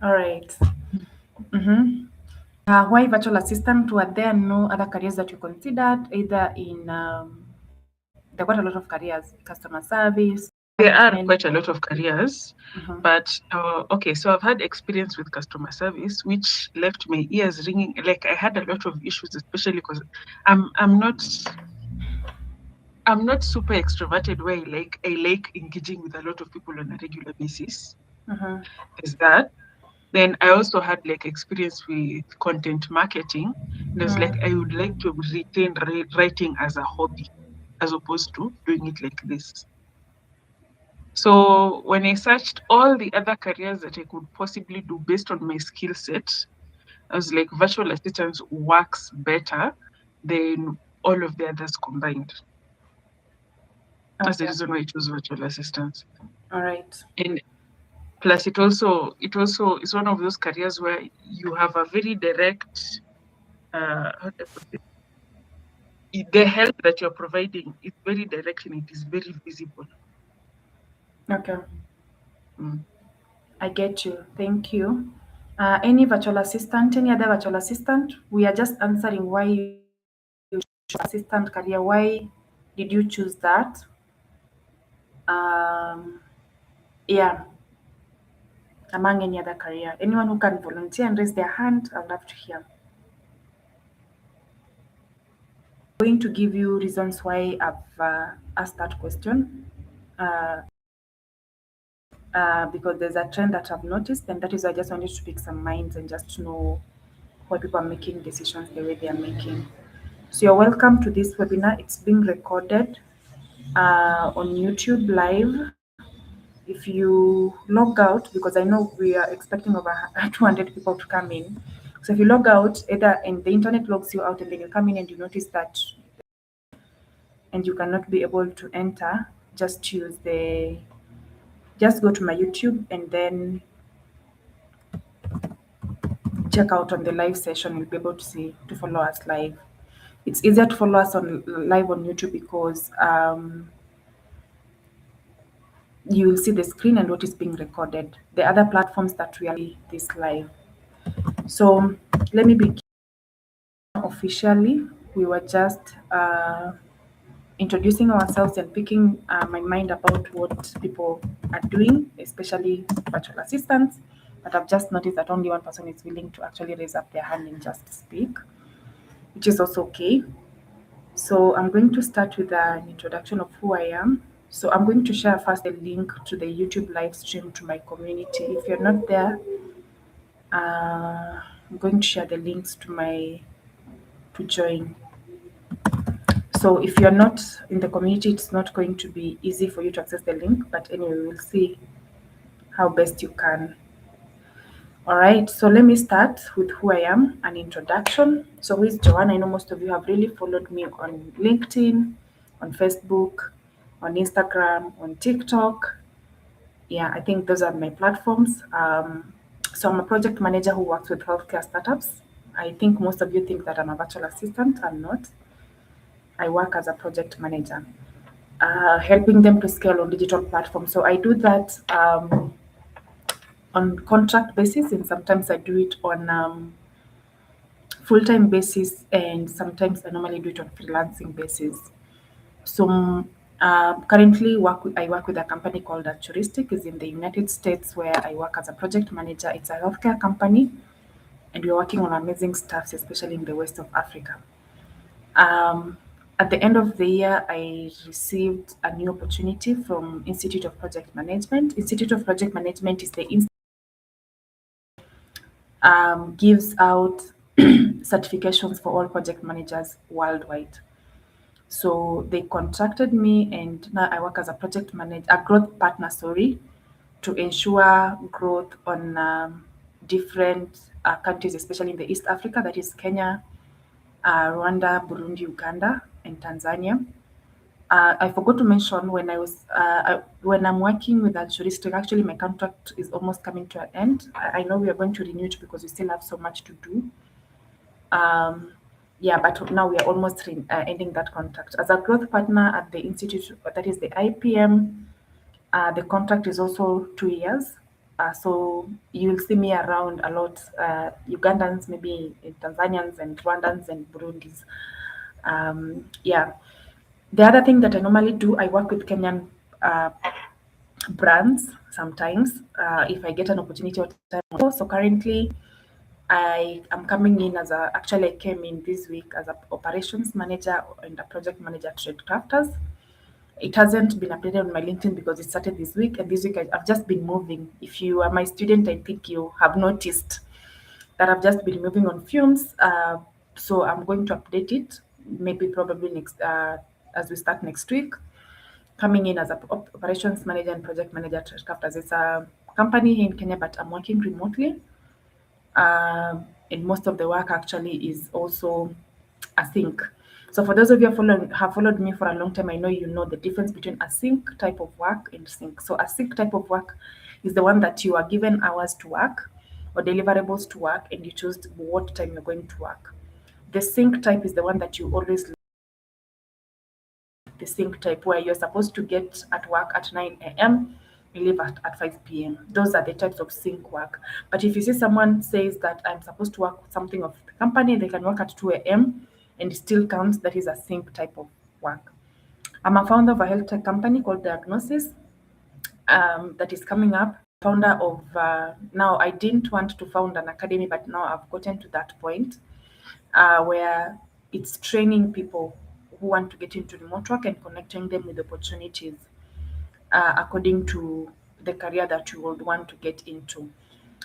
All right. Mm-hmm. Why virtual assistant? Were there no other careers that you considered, either in there were quite a lot of careers, customer service, There are management. quite a lot of careers, Mm-hmm. but okay, so I've had experience with customer service, which left my ears ringing. Like I had a lot of issues, especially because I'm I'm not I'm not super extroverted where I like engaging with a lot of people on a regular basis. Mm-hmm. There's that. Then I also had like experience with content marketing. And I was like, I would like to retain writing as a hobby as opposed to doing it like this. So when I searched all the other careers that I could possibly do based on my skill set, I was like, virtual assistance works better than all of the others combined. That's the Okay. reason why I chose virtual assistance. All right. And plus it also is one of those careers where you have a very direct how do I put it? The help that you're providing is very direct and it is very visible. Okay. Mm. I get you. Thank you. Any virtual assistant, any other virtual assistant? We are just answering why you assistant career. Why did you choose that? Um, yeah, among any other career. Anyone who can volunteer and raise their hand, I'd love to hear. I'm going to give you reasons why I've asked that question. Uh, because there's a trend that I've noticed, and that is why I just wanted to pick some minds and just to know why people are making decisions the way they are making. So you're welcome to this webinar. It's being recorded on YouTube live. If you log out, because I know we are expecting over 200 people to come in. So if you log out, either and the internet logs you out, and then you come in and you notice that, and you cannot be able to enter, just go to my YouTube and then check out on the live session. You'll be able to follow us live. It's easier to follow us on live on YouTube because you will see the screen and what is being recorded. The other platforms that we are this live. So let me begin officially. We were just introducing ourselves and picking my mind about what people are doing, especially virtual assistants. But I've just noticed that only one person is willing to actually raise up their hand and just speak, which is also okay. So I'm going to start with an introduction of who I am. So I'm going to share first a link to the YouTube live stream to my community. If you're not there, I'm going to share the links to join. So if you're not in the community, it's not going to be easy for you to access the link. But anyway, we'll see how best you can. All right, so let me start with who I am, an introduction. So, who is Joanne? I know most of you have really followed me on LinkedIn, on Facebook, on Instagram, on TikTok. Yeah, I think those are my platforms. So, I'm a project manager who works with healthcare startups. I think most of you think that I'm a virtual assistant. I'm not. I work as a project manager, helping them to scale on digital platforms. So, I do that on contract basis, and sometimes I do it on full-time basis, and sometimes I normally do it on freelancing basis. So currently I work with a company called Acturistic. Is in the United States, where I work as a project manager. It's a healthcare company, and we're working on amazing stuff, especially in the west of Africa. Um, at the end of the year, I received a new opportunity from Institute of Project Management. Institute of Project Management is the gives out certifications for all project managers worldwide. So they contracted me, and now I work as a project manager, a growth partner, sorry, to ensure growth on different countries, especially in the East Africa, that is Kenya, Rwanda, Burundi, Uganda, and Tanzania. I forgot to mention when I'm working with Altruistic, actually my contract is almost coming to an end. I know we are going to renew it because we still have so much to do. Um, yeah, but now we are almost ending that contract. As a growth partner at the institute, that is the IPM, the contract is also 2 years. So you'll see me around a lot, Ugandans, maybe Tanzanians and Rwandans and Burundis. Yeah. The other thing that I normally do, I work with Kenyan brands sometimes if I get an opportunity or time. So currently, I am coming in as a, actually I came in this week as a operations manager and a project manager at Trade Crafters. It hasn't been updated on my LinkedIn because it started this week, and this week I've just been moving. If you are my student, I think you have noticed that I've just been moving on fumes. So I'm going to update it, maybe probably next as we start next week. Coming in as a operations manager and project manager at Crafters. It's a company here in Kenya, but I'm working remotely. And most of the work actually is also async. So for those of you who have followed me for a long time, I know you know the difference between async type of work and sync. So async type of work is the one that you are given hours to work or deliverables to work, and you choose what time you're going to work. The sync type is the one that you always, the sync type where you're supposed to get at work at 9 a.m. you leave at 5 p.m. Those are the types of sync work. But if you see someone says that I'm supposed to work something of the company, they can work at 2 a.m. and it still counts, that is a sync type of work. I'm a founder of a health tech company called Diagnosis that is coming up. Founder of, now I didn't want to found an academy, but now I've gotten to that point where it's training people who want to get into remote work and connecting them with opportunities according to the career that you would want to get into.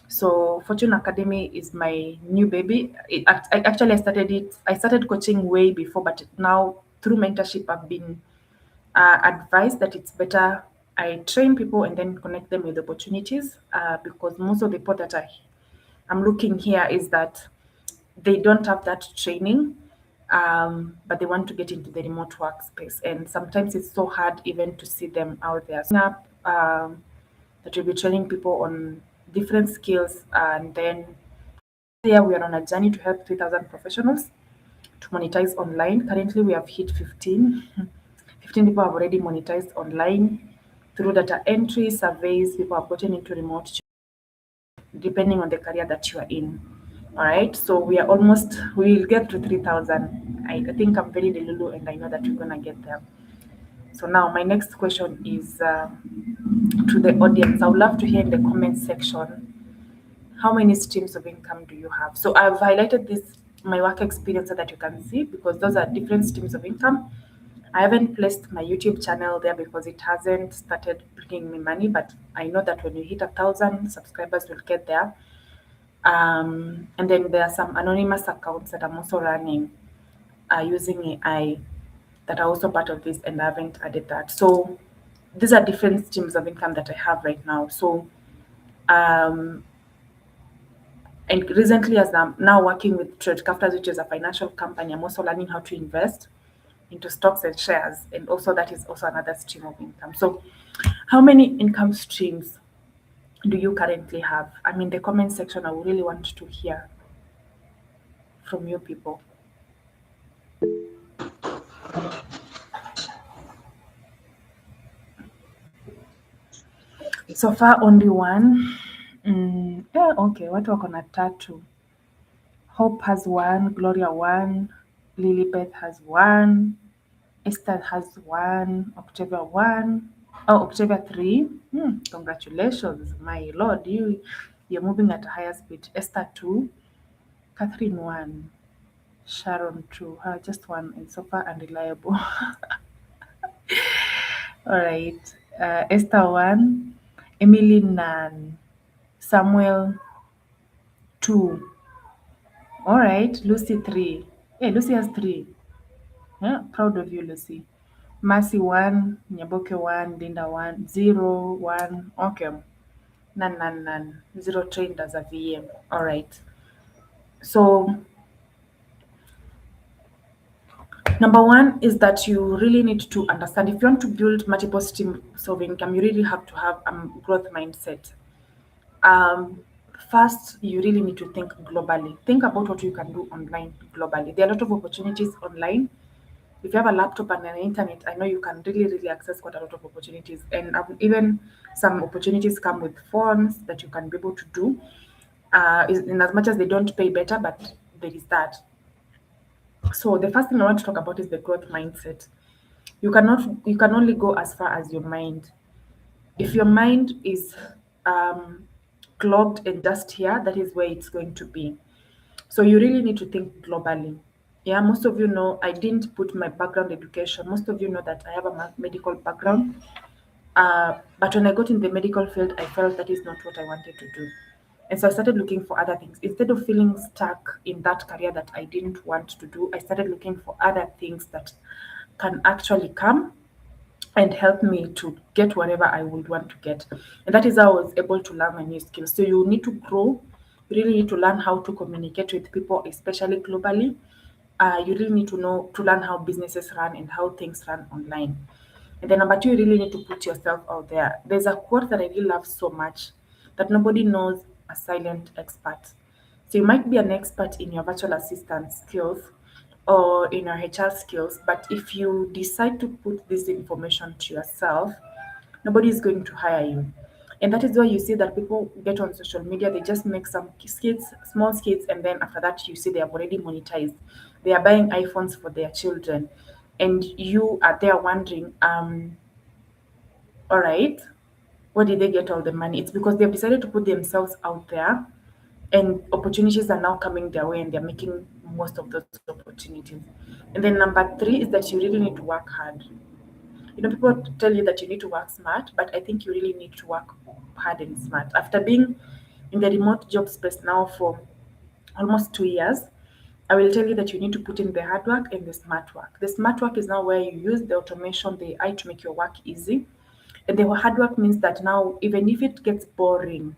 So Fortune Academy is my new baby. Actually, I started it. I started coaching way before, but now through mentorship, I've been advised that it's better I train people and then connect them with opportunities because most of the people that I'm looking here is that they don't have that training, but they want to get into the remote workspace. And sometimes it's so hard even to see them out there. So, that will be training people on different skills. And then here we are on a journey to help 3,000 professionals to monetize online. Currently, we have hit 15. 15 people have already monetized online through data entry, surveys. People have gotten into remote depending on the career that you are in. All right, so we are almost, we will get to 3,000. I think I'm very delulu and I know that we're going to get there. So now my next question is to the audience. I would love to hear in the comment section, how many streams of income do you have? So I've highlighted this, my work experience, so that you can see, because those are different streams of income. I haven't placed my YouTube channel there because it hasn't started bringing me money, but I know that when you hit 1,000 subscribers, we'll get there. And then there are some anonymous accounts that I'm also running using AI that are also part of this, and I haven't added that. So these are different streams of income that I have right now. So, and recently, as I'm now working with Trade Crafters, which is a financial company, I'm also learning how to invest into stocks and shares, and also that is also another stream of income. So, how many income streams do you currently have? I mean, the comment section, I would really want to hear from you people. So far only one. Yeah, okay, watu wako na tatu. Hope has one, Gloria one, Lilibeth has one, Esther has one, Octavia one. Oh, Octavia three. Congratulations, my lord, you're moving at a higher speed. Esther two, Catherine one, Sharon two. Just one, and so far unreliable. All right, Esther one, Emily none, Samuel two. All right, Lucy three. Hey, Lucy has three. Yeah, proud of you, Lucy. Mercy one, Nyaboke one, Linda one, zero, one. Okay. None, none, none. Zero trained as a VM. All right. So number one is that you really need to understand, if you want to build multiple streams of income, you really have to have a growth mindset. Um, First, you really need to think globally. Think about what you can do online globally. There are a lot of opportunities online. if you have a laptop and an internet, I know you can really, really access quite a lot of opportunities. And even some opportunities come with phones that you can be able to do. In as much as they don't pay better, but there is that. So the first thing I want to talk about is the growth mindset. You can only go as far as your mind. If your mind is um, clogged and just here, that is where it's going to be. So you really need to think globally. Yeah, most of you know I didn't put my background education. Most of you know that I have a medical background. But when I got in the medical field, I felt that is not what I wanted to do. And so I started looking for other things. Instead of feeling stuck in that career that I didn't want to do, I started looking for other things that can actually come and help me to get whatever I would want to get. And that is how I was able to learn my new skills. So you need to grow. You really need to learn how to communicate with people, especially globally. You really need to know to learn how businesses run and how things run online. And then number two, you really need to put yourself out there. There's a quote that I really love so much that nobody knows a silent expert. So you might be an expert in your virtual assistant skills or in your HR skills, but if you decide to put this information to yourself, nobody is going to hire you. And that is why you see that people get on social media, they just make some skits, small skits, and then after that, you see they have already monetized. They are buying iPhones for their children. And you are there wondering, all right, where did they get all the money? It's because they've decided to put themselves out there and opportunities are now coming their way and they're making most of those opportunities. And then number three is that you really need to work hard. People tell you that you need to work smart, but I think you really need to work hard and smart. After being in the remote job space now for almost 2 years, I will tell you that you need to put in the hard work and the smart work. The smart work is now where you use the automation, the AI to make your work easy. And the hard work means that now, even if it gets boring,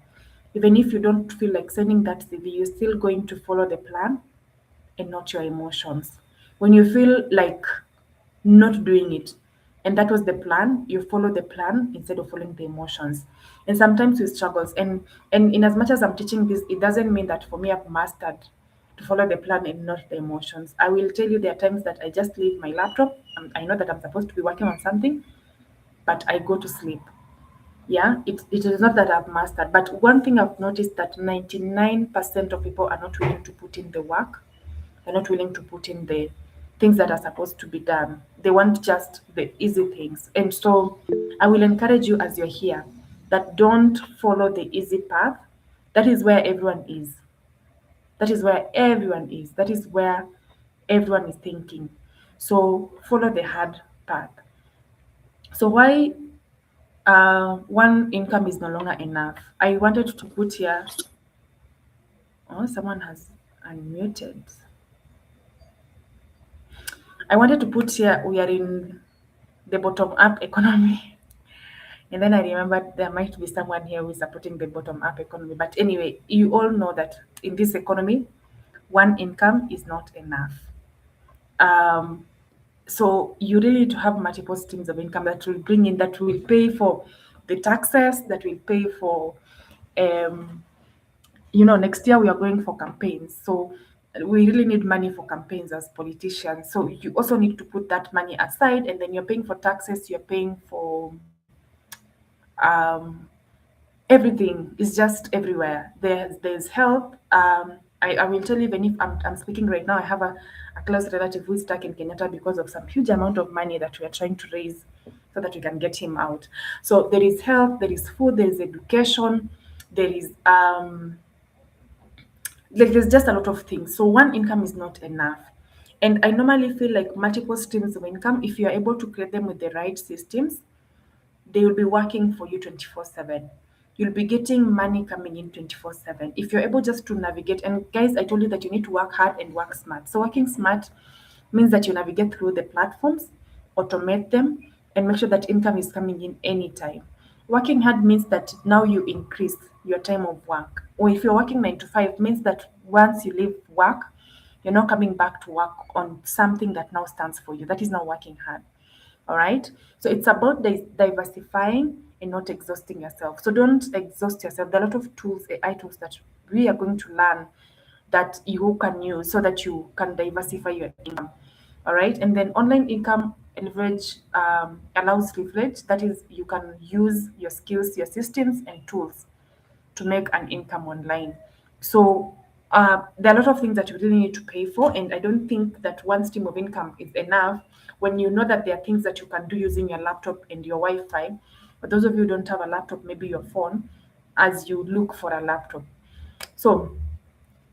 even if you don't feel like sending that CV, you're still going to follow the plan and not your emotions. When you feel like not doing it, and that was the plan, you follow the plan instead of following the emotions. And sometimes we struggles. And in as much as I'm teaching this, it doesn't mean that for me I've mastered to follow the plan and not the emotions. I will tell you there are times that I just leave my laptop. I know that I'm supposed to be working on something, but I go to sleep. Yeah, it is not that I've mastered, but one thing I've noticed that 99% of people are not willing to put in the work. They're not willing to put in the things that are supposed to be done. They want just the easy things. And so I will encourage you as you're here that don't follow the easy path. That is where everyone is. That is where everyone is. That is where everyone is thinking. So follow the hard path. So why one income is no longer enough? I wanted to put here, oh, someone has unmuted. I wanted to put here we are in the bottom up economy. And then I remembered there might be someone here who is supporting the bottom up economy. But anyway, you all know that in this economy, one income is not enough. Um, so you really need to have multiple streams of income that will bring in, that will pay for the taxes, that will pay for um, next year we are going for campaigns. So we really need money for campaigns as politicians. So you also need to put that money aside, and then you're paying for taxes, you're paying for um, everything is just everywhere. There's help. I will tell you, even if I'm speaking right now, I have a close relative who is stuck in Kenyatta because of some huge amount of money that we are trying to raise so that we can get him out. So there is help, there is food, there is education, there is there's just a lot of things. So one income is not enough. And I normally feel like multiple streams of income, if you're able to create them with the right systems, they will be working for you 24/7. You'll be getting money coming in 24/7. If you're able just to navigate, and guys, I told you that you need to work hard and work smart. So working smart means that you navigate through the platforms, automate them, and make sure that income is coming in anytime. Working hard means that now you increase your time of work. Or if you're working 9 to 5, means that once you leave work, you're now coming back to work on something that now stands for you. That is now working hard. All right. So it's about diversifying and not exhausting yourself. So don't exhaust yourself. There are a lot of tools, AI tools that we are going to learn that you can use so that you can diversify your income. All right. And then online income leverage allows leverage. That is, you can use your skills, your systems, and tools to make an income online. So there are a lot of things that you really need to pay for, and I don't think that one stream of income is enough when you know that there are things that you can do using your laptop and your Wi-Fi. For those of you who don't have a laptop, maybe your phone, as you look for a laptop. So,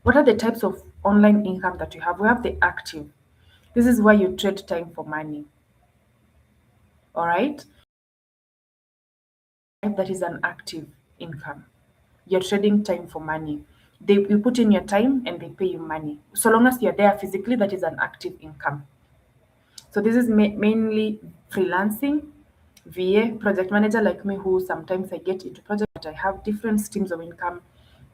what are the types of online income that you have? We have the active. This is where you trade time for money. All right, that is an active income. You're trading time for money. You put in your time and they pay you money. So long as you're there physically, that is an active income. So this is mainly freelancing, VA, project manager like me, who sometimes I get into projects that I have different streams of income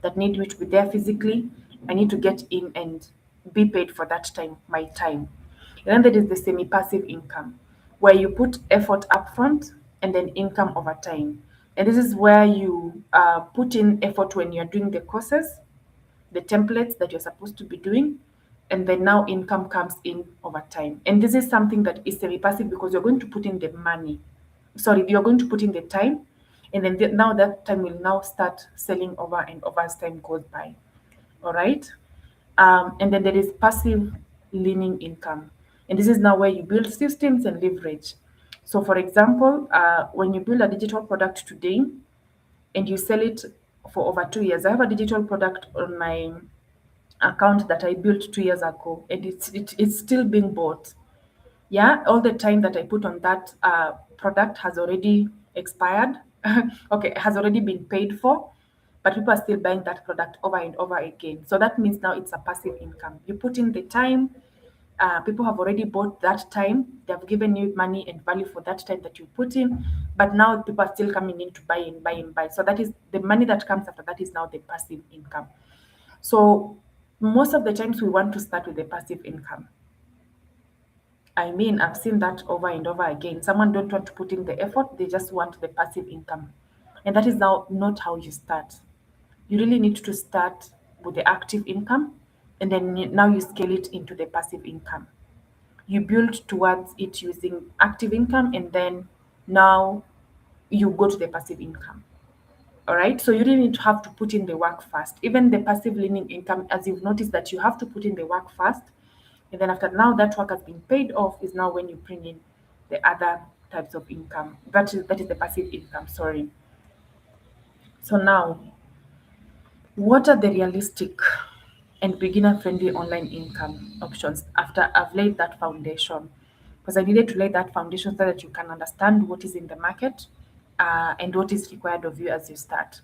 that need me to be there physically. I need to get in and be paid for that time, my time. And then there is the semi-passive income, where you put effort upfront and then income over time. And this is where you put in effort when you're doing the courses, the templates that you're supposed to be doing, and then now income comes in over time. And this is something that is semi-passive because you're going to put in the money. Sorry, you're going to put in the time, and then now that time will now start selling over and over as time goes by. All right. And then there is passive leaning income. And this is now where you build systems and leverage. So, for example, when you build a digital product today and you sell it for over 2 years, I have a digital product on my account that I built 2 years ago, and it's still being bought. Yeah, all the time that I put on that product has already expired. Okay, has already been paid for, but people are still buying that product over and over again. So that means now it's a passive income. You put in the time, people have already bought that time. They have given you money and value for that time that you put in, but now people are still coming in to buy and buy and buy. So that is the money that comes after that is now the passive income. So most of the times we want to start with the passive income. I mean, I've seen that over and over again. Someone don't want to put in the effort, they just want the passive income. And that is now not how you start. You really need to start with the active income, and then now you scale it into the passive income. You build towards it using active income, and then now you go to the passive income. All right. So you really need to have to put in the work first. Even the passive learning income, as you've noticed that you have to put in the work first. And then after now that work has been paid off is now when you bring in the other types of income. That is the passive income, sorry. So now, what are the realistic and beginner friendly online income options after I've laid that foundation? Because I needed to lay that foundation so that you can understand what is in the market and what is required of you as you start.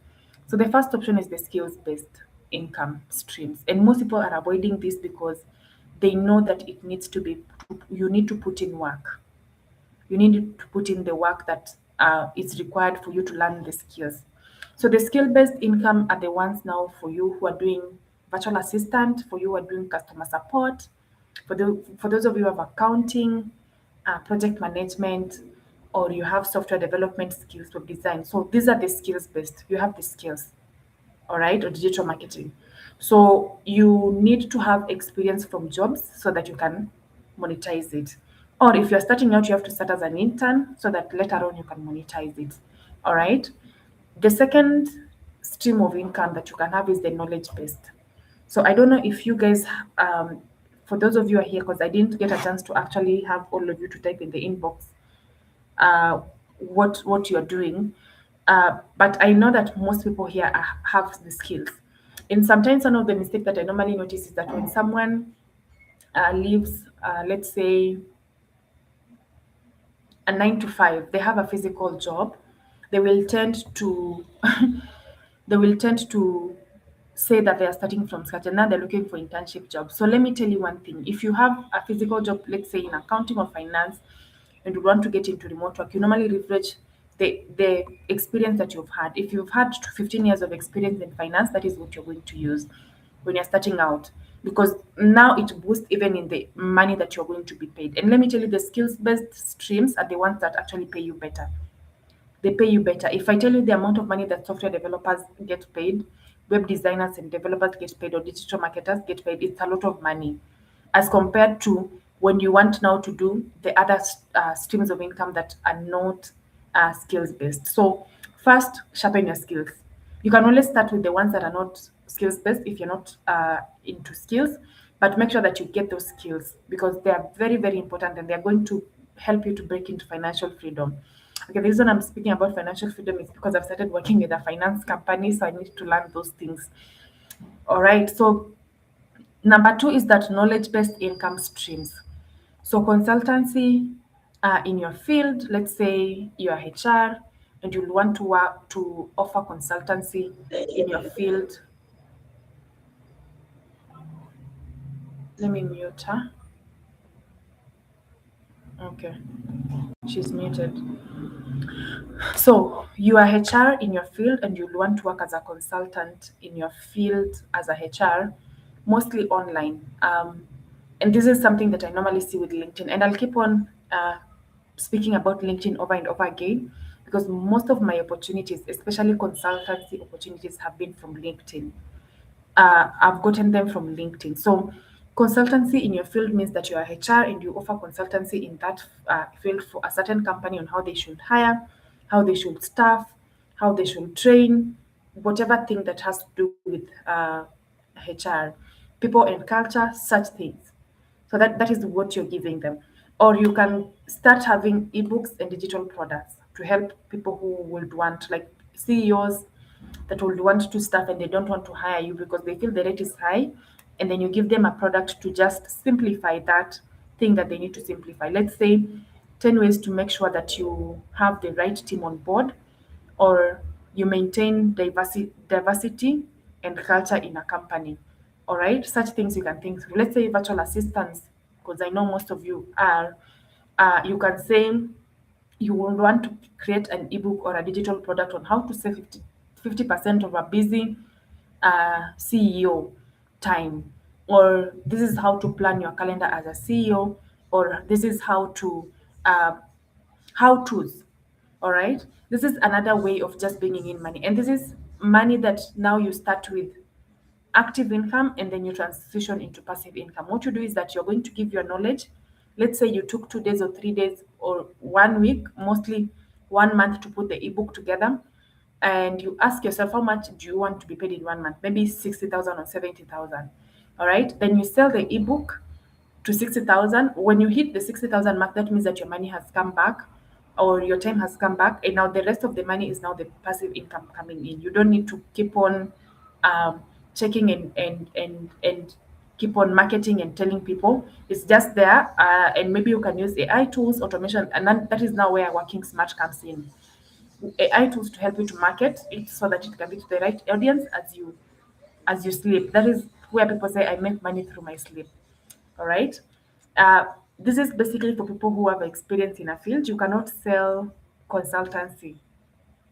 So the first option is the skills based income streams. And most people are avoiding this because they know that it needs to be, you need to put in work. You need to put in the work that is required for you to learn the skills. So the skill-based income are the ones now for you who are doing virtual assistant, for you who are doing customer support, for those of you who have accounting, project management, or you have software development skills for design. So these are the skills-based. You have the skills, all right, or digital marketing. So you need to have experience from jobs so that you can monetize it. Or if you're starting out, you have to start as an intern so that later on you can monetize it. All right. The second stream of income that you can have is the knowledge based. So I don't know if you guys, for those of you who are here, because I didn't get a chance to actually have all of you to type in the inbox uh, what you're doing. But I know that most people here have the skills. And sometimes one of the mistakes that I normally notice is that when someone leaves, let's say, a 9 to 5, they have a physical job, they will tend to they will tend to say that they are starting from scratch and now they're looking for internship jobs. So let me tell you one thing. If you have a physical job, let's say in accounting or finance, and you want to get into remote work, you normally leverage the experience that you've had. If you've had 15 years of experience in finance, that is what you're going to use when you're starting out. Because now it boosts even in the money that you're going to be paid. And let me tell you, the skills-based streams are the ones that actually pay you better. They pay you better. If I tell you the amount of money that software developers get paid, web designers and developers get paid, or digital marketers get paid, it's a lot of money as compared to when you want now to do the other streams of income that are not skills based. So first, sharpen your skills. You can always start with the ones that are not skills based if you're not into skills, but make sure that you get those skills because they are very, very important and they're going to help you to break into financial freedom. Okay, the reason I'm speaking about financial freedom is because I've started working with a finance company, so I need to learn those things. All right, so number two is that knowledge based income streams. So consultancy in your field, let's say you're HR and you'll want to work to offer consultancy in your field. Let me mute her. Okay, she's muted. So you are HR in your field and you'll want to work as a consultant in your field as a HR, mostly online. And this is something that I normally see with LinkedIn. And I'll keep on speaking about LinkedIn over and over again because most of my opportunities, especially consultancy opportunities, have been from LinkedIn. I've gotten them from LinkedIn. So, consultancy in your field means that you are HR and you offer consultancy in that field for a certain company on how they should hire, how they should staff, how they should train, whatever thing that has to do with HR, people and culture, such things. So that is what you're giving them. Or you can start having ebooks and digital products to help people who would want, like CEOs that would want to staff and they don't want to hire you because they feel the rate is high. And then you give them a product to just simplify that thing that they need to simplify. Let's say 10 ways to make sure that you have the right team on board or you maintain diversity and culture in a company. All right, such things you can think through. Let's say virtual assistants, because I know most of you are. You can say you will want to create an ebook or a digital product on how to save 50% of a busy CEO time, or this is how to plan your calendar as a CEO, or this is how to how to's. All right, this is another way of just bringing in money, and this is money that now you start with active income and then you transition into passive income. What you do is that you're going to give your knowledge. Let's say you took 2 days or 3 days or 1 week, mostly 1 month to put the ebook together. And you ask yourself, how much do you want to be paid in 1 month? Maybe 60,000 or 70,000. All right. Then you sell the ebook to 60,000. When you hit the 60,000 mark, that means that your money has come back or your time has come back. And now the rest of the money is now the passive income coming in. You don't need to keep on um, checking and keep on marketing and telling people. It's just there. And maybe you can use AI tools, automation. And then that is now where working smart comes in. AI tools to help you to market it so that it can reach the right audience as you sleep. That is where people say, I make money through my sleep. All right. Uh, this is basically for people who have experience in a field. You cannot sell consultancy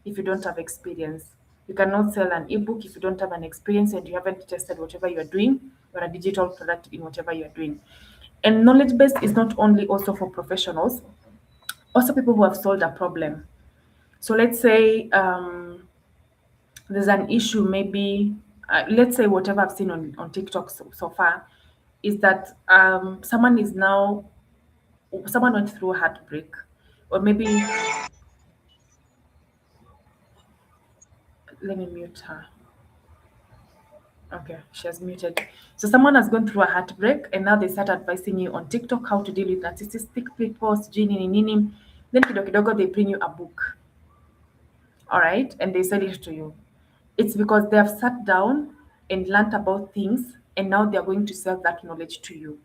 if you don't have experience. You cannot sell an ebook if you don't have an experience and you haven't tested whatever you are doing or a digital product in whatever you are doing. And knowledge base is not only also for professionals, also people who have solved a problem. So let's say there's an issue, maybe, let's say whatever I've seen on TikTok so far is that someone went through a heartbreak, or maybe, let me mute her. Okay, she has muted. So someone has gone through a heartbreak and now they start advising you on TikTok how to deal with narcissistic people, sijui nini nini. Then kidogo kidogo they bring you a book. All right, and they sell it to you. It's because they have sat down and learned about things and now they are going to sell that knowledge to you.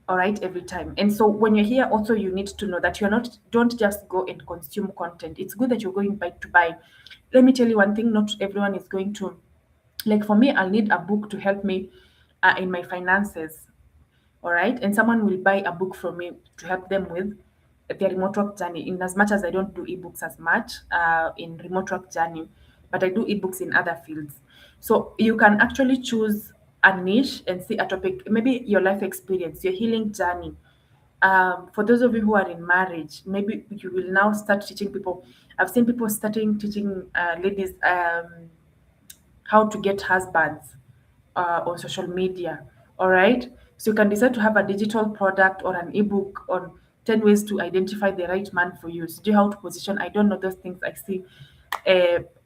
All right, every time. And so when you're here also you need to know that you're not don't just go and consume content. It's good that you're going by to buy. Let me tell you one thing, not everyone is going to, like for me, I'll need a book to help me in my finances. All right, and someone will buy a book from me to help them with their remote work journey. In as much as I don't do ebooks as much in remote work journey, but I do ebooks in other fields. So you can actually choose a niche and see a topic, maybe your life experience, your healing journey. For those of you who are in marriage, maybe you will now start teaching people. I've seen people starting teaching ladies how to get husbands on social media. All right. So you can decide to have a digital product or an ebook on 10 ways to identify the right man for you. So do how to position. I don't know those things. I see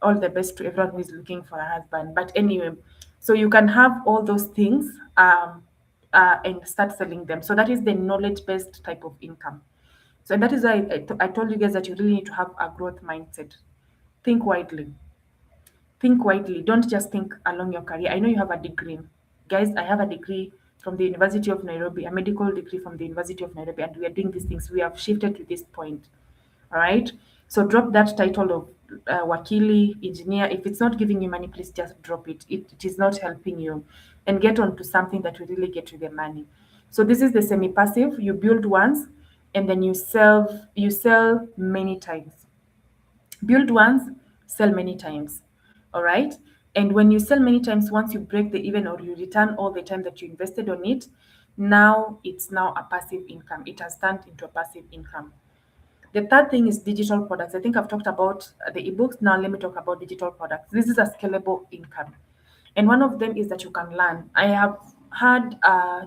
all the best to everyone who is looking for a husband. But anyway, so you can have all those things and start selling them. So that is the knowledge based type of income. So that is why I told you guys that you really need to have a growth mindset. Think widely. Think widely. Don't just think along your career. I know you have a degree. Guys, I have a degree from the University of Nairobi, a medical degree from the University of Nairobi, and we are doing these things. We have shifted to this point. All right. So drop that title of wakili, engineer. If it's not giving you money, please just drop it. It is not helping you. And get on to something that will really get you the money. So this is the semi-passive. You build once and then you sell many times. Build once, sell many times. All right. And when you sell many times, once you break the even or you return all the time that you invested on it, now it's now a passive income. It has turned into a passive income. The third thing is digital products. I think I've talked about the ebooks. Now let me talk about digital products. This is a scalable income. And one of them is that you can learn. I have had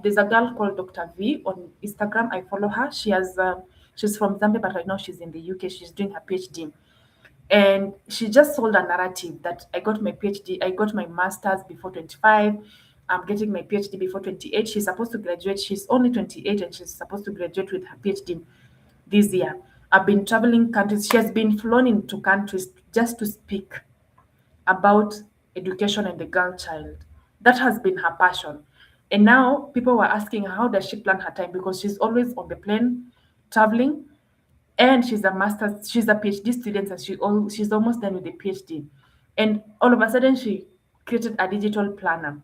there's a girl called Dr. V on Instagram. I follow her. She's from Zambia, but right now she's in the UK. She's doing her PhD. And she just sold a narrative that I got my PhD, I got my master's before 25. I'm getting my PhD before 28. She's supposed to graduate. She's only 28 and she's supposed to graduate with her PhD this year. I've been traveling countries. She has been flown into countries just to speak about education and the girl child. That has been her passion. And now people were asking her, how does she plan her time? Because she's always on the plane traveling, and she's a PhD student, and she's almost done with the PhD. And all of a sudden, she created a digital planner,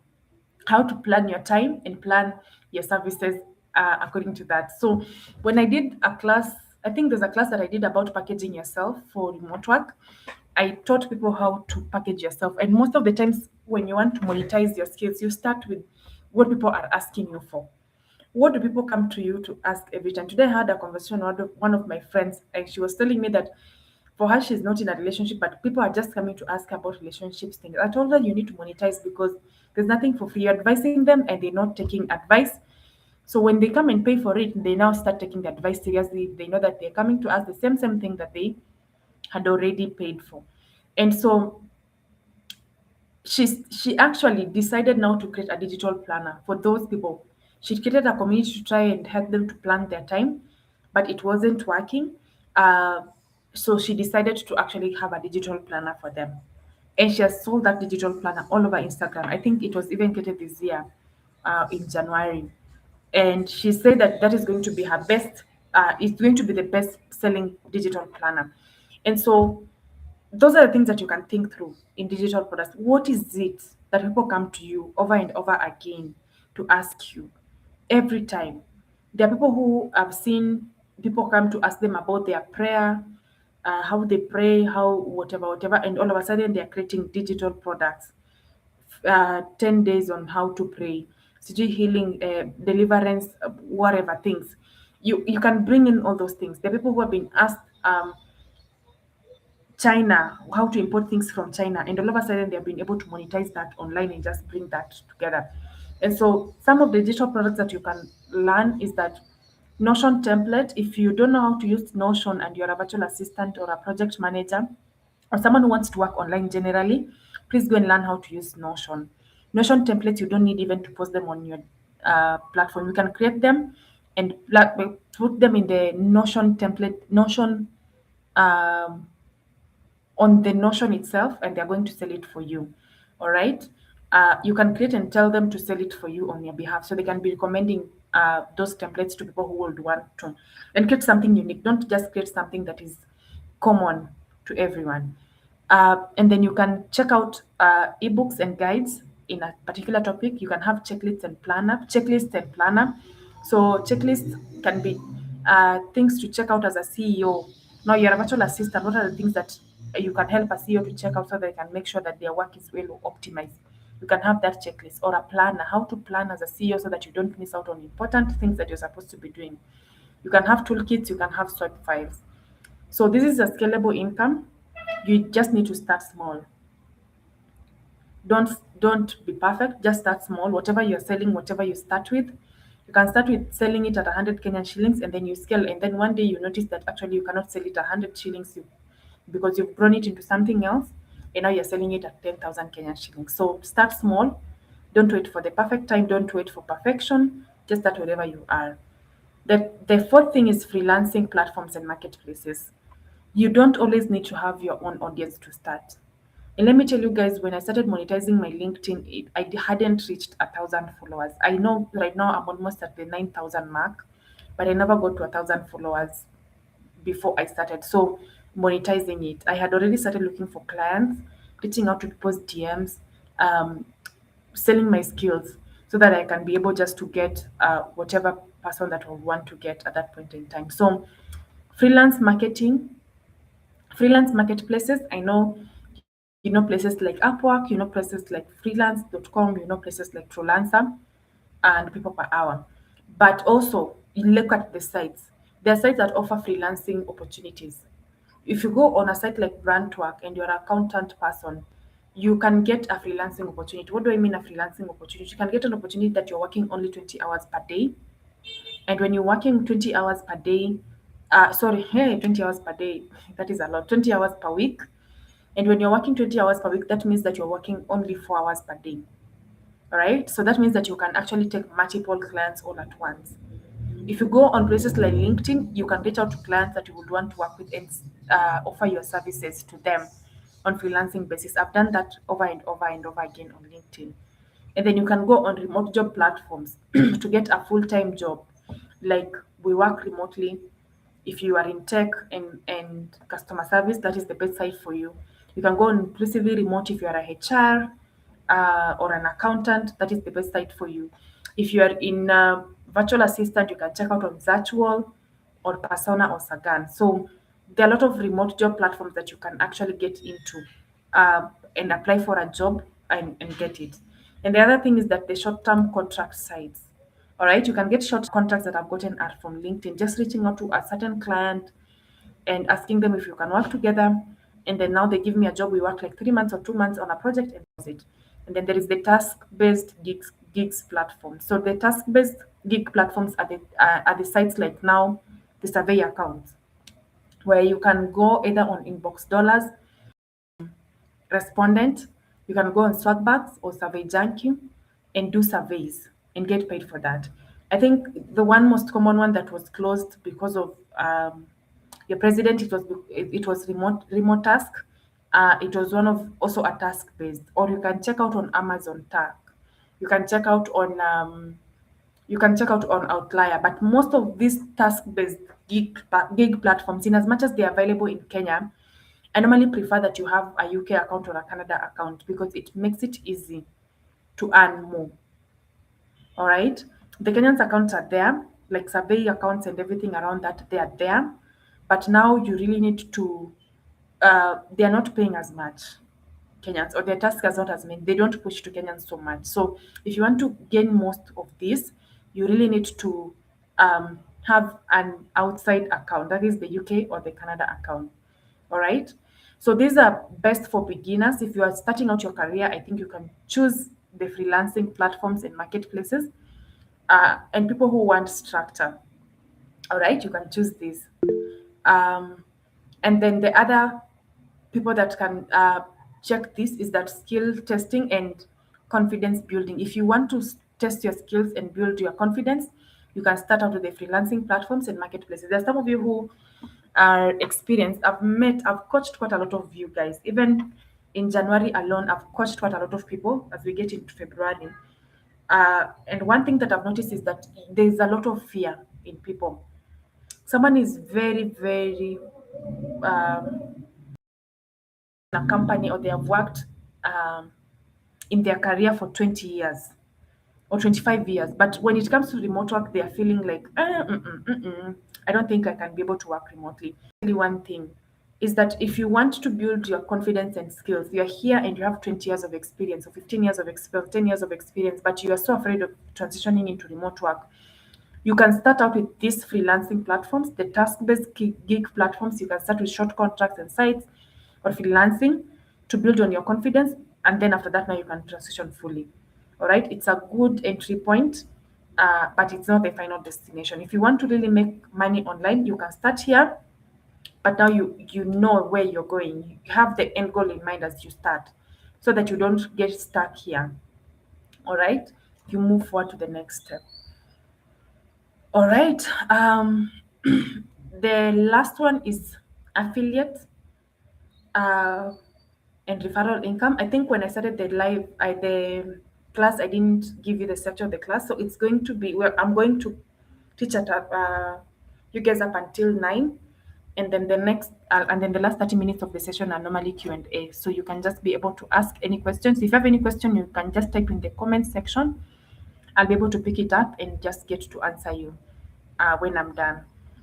how to plan your time and plan your services according to that. So when I did a class, I think there's a class that I did about packaging yourself for remote work. I taught people how to package yourself. And most of the times when you want to monetize your skills, you start with what people are asking you for. What do people come to you to ask every time? Today I had a conversation with one of my friends, and she was telling me that for her, she's not in a relationship, but people are just coming to ask her about relationships things. I told her you need to monetize because there's nothing for free. You're advising them and they're not taking advice. So when they come and pay for it, they now start taking the advice seriously. They know that they're coming to ask the same thing that they had already paid for. And so she actually decided now to create a digital planner for those people. She created a community to try and help them to plan their time, but it wasn't working. Uh, so she decided to actually have a digital planner for them. And she has sold that digital planner all over Instagram. I think it was even created this year in January. And she said that that is going to be her best, it's going to be the best selling digital planner. And so those are the things that you can think through in digital products. What is it that people come to you over and over again to ask you every time? There are people who have seen people come to ask them about their prayer, how they pray, how whatever, and all of a sudden they are creating digital products. 10 days on how to pray, sijui healing, deliverance, whatever things. You can bring in all those things. The people who have been asked China, how to import things from China, and all of a sudden they have been able to monetize that online and just bring that together. And so some of the digital products that you can learn is that Notion template. If you don't know how to use Notion and you're a virtual assistant or a project manager or someone who wants to work online generally, please go and learn how to use Notion. Notion templates, you don't need even to post them on your platform. You can create them and put them in the Notion template, Notion um, on the Notion itself, and they're going to sell it for you. All right. You can create and tell them to sell it for you on your behalf. So they can be recommending those templates to people who would want to. And create something unique. Don't just create something that is common to everyone. And then you can check out ebooks and guides in a particular topic. You can have checklists and planner. So checklists can be things to check out as a CEO. Now you're a virtual assistant. What are the things that you can help a CEO to check out so they can make sure that their work is well optimized? You can have that checklist or a planner, how to plan as a CEO so that you don't miss out on important things that you're supposed to be doing. You can have toolkits, you can have swipe files. So this is a scalable income. You just need to start small. Don't be perfect. Just start small. Whatever you're selling, whatever you start with, You can start with selling it at 100 Kenyan shillings, and then you scale, and then one day you notice that actually you cannot sell it at 100 shillings because you've grown it into something else, and now you're selling it at 10,000 Kenyan shillings. So start small. Don't wait for the perfect time. Don't wait for perfection. Just start wherever you are. The fourth thing is freelancing platforms and marketplaces. You don't always need to have your own audience to start. And let me tell you guys, when I started monetizing my LinkedIn, I hadn't reached 1,000 followers. I know right now I'm almost at the 9,000 mark, but I never got to 1,000 followers before I started. So monetizing it, I had already started looking for clients, reaching out to people's DMs, um, selling my skills so that I can be able just to get whatever person that I want to get at that point in time. So freelance marketing, freelance marketplaces, I know places like Upwork, places like freelance.com, places like Freelancer and people per hour. But also, you look at the sites. There are sites that offer freelancing opportunities. If you go on a site like Brandtwork and you're an accountant person, you can get a freelancing opportunity. What do I mean a freelancing opportunity? You can get an opportunity that you're working only 20 hours per day. And when you're working 20 hours per day, sorry, hey, 20 hours per day, that is a lot, 20 hours per week. And when you're working 20 hours per week, that means that you're working only 4 hours per day. All right. So that means that you can actually take multiple clients all at once. If you go on places like LinkedIn, you can reach out to clients that you would want to work with and offer your services to them on freelancing basis. I've done that over and over and over again on LinkedIn. And then you can go on remote job platforms to get a full-time job. Like we work remotely. If you are in tech and customer service, that is the best site for you. You can go on inclusively remote if you are a HR or an accountant, that is the best site for you. If you are in virtual assistant, you can check out on Virtual or Persona or Sagan. So there are a lot of remote job platforms that you can actually get into and apply for a job and get it. And the other thing is that the short-term contract sites. All right, you can get short contracts that I've gotten are from LinkedIn, just reaching out to a certain client and asking them if you can work together. And then now they give me a job. We work like 3 months or 2 months on a project and that's it. And then there is the task-based gigs platform. So the task-based gig platforms are the sites like now the survey accounts, where you can go either on Inbox Dollars, Respondent, you can go on Swagbucks or Survey Junkie and do surveys and get paid for that. I think the one most common one that was closed because of your president, it was remote task. It was one of also a task based, or you can check out on Amazon Task. You can check out on Outlier, but most of these task-based gig platforms, in as much as they're available in Kenya, I normally prefer that you have a UK account or a Canada account because it makes it easy to earn more. All right. The Kenyans accounts are there, like survey accounts and everything around that, they are there. But now you really need to, they are not paying as much. Kenyans, or their task is not as many. They don't push to Kenyans so much. So if you want to gain most of this, you really need to have an outside account, that is the UK or the Canada account. All right. So these are best for beginners. If you are starting out your career, I think you can choose the freelancing platforms and marketplaces. And people who want structure, all right, you can choose these. Um, and then the other people that can check this is that skill testing and confidence building. If you want to test your skills and build your confidence, you can start out with the freelancing platforms and marketplaces. There are some of you who are experienced. I've coached quite a lot of you guys. Even in January alone, I've coached quite a lot of people as we get into February. And one thing that I've noticed is that there's a lot of fear in people. Someone is very, very in a company, or they have worked um, in their career for 20 years or 25 years. But when it comes to remote work, they are feeling like, I don't think I can be able to work remotely. Only one thing is that if you want to build your confidence and skills, you're here and you have 20 years of experience or 15 years of experience, 10 years of experience, but you are so afraid of transitioning into remote work. You can start out with these freelancing platforms, the task-based gig platforms. You can start with short contracts and sites or freelancing to build on your confidence. And then after that, now you can transition fully. All right. It's a good entry point. but it's not the final destination. If you want to really make money online, you can start here, but now you know where you're going. You have the end goal in mind as you start, so that you don't get stuck here. All right, you move forward to the next step. All right. The last one is affiliate uh, and referral income. I think when I started the class, I didn't give you the structure of the class, so it's going to be where I'm going to teach at you guys up until 9, and then the last 30 minutes of the session are normally Q&A. So you can just be able to ask any questions. If you have any question, you can just type in the comment section. I'll be able to pick it up and just get to answer you when I'm done.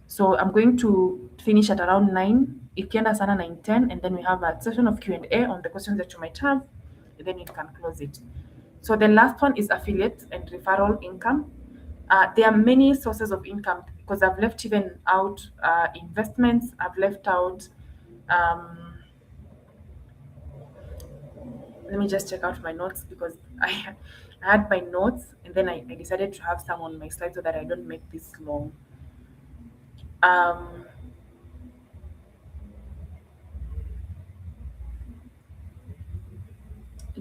So I'm going to finish at around 9, ikienda sana 9:10, and then we have a session of Q&A on the questions that you might have, and then you can close it. So the last one is affiliate and referral income. There are many sources of income because I've left even out investments. I've left out. Um, Let me just check out my notes because I had my notes and then I decided to have some on my slide so that I don't make this long. Um,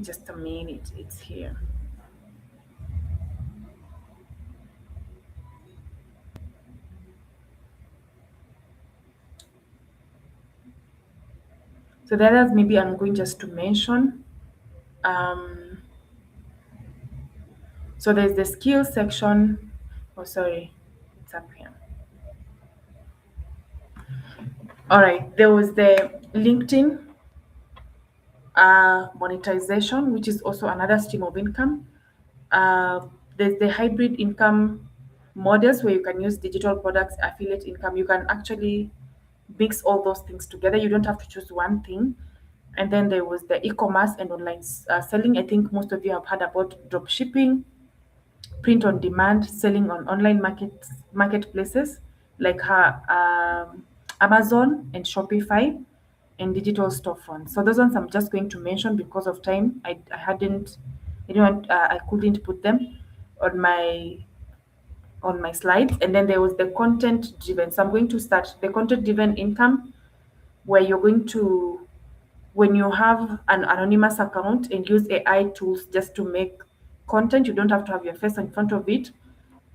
just a minute, it's here. So the others maybe I'm going just to mention. Um, so there's the skills section. Oh, sorry, it's up here. All right, there was the LinkedIn monetization, which is also another stream of income. There's the hybrid income models where you can use digital products, affiliate income. You can actually mix all those things together. You don't have to choose one thing. And then there was the e-commerce and online selling. I think most of you have heard about drop shipping, print on demand, selling on online marketplaces like Amazon and Shopify, and digital storefronts. So those ones I'm just going to mention because of time. I hadn't, I couldn't put them on my slides. And then there was the content driven. So I'm going to start the content driven income, where you're going to, when you have an anonymous account and use AI tools just to make content, you don't have to have your face in front of it,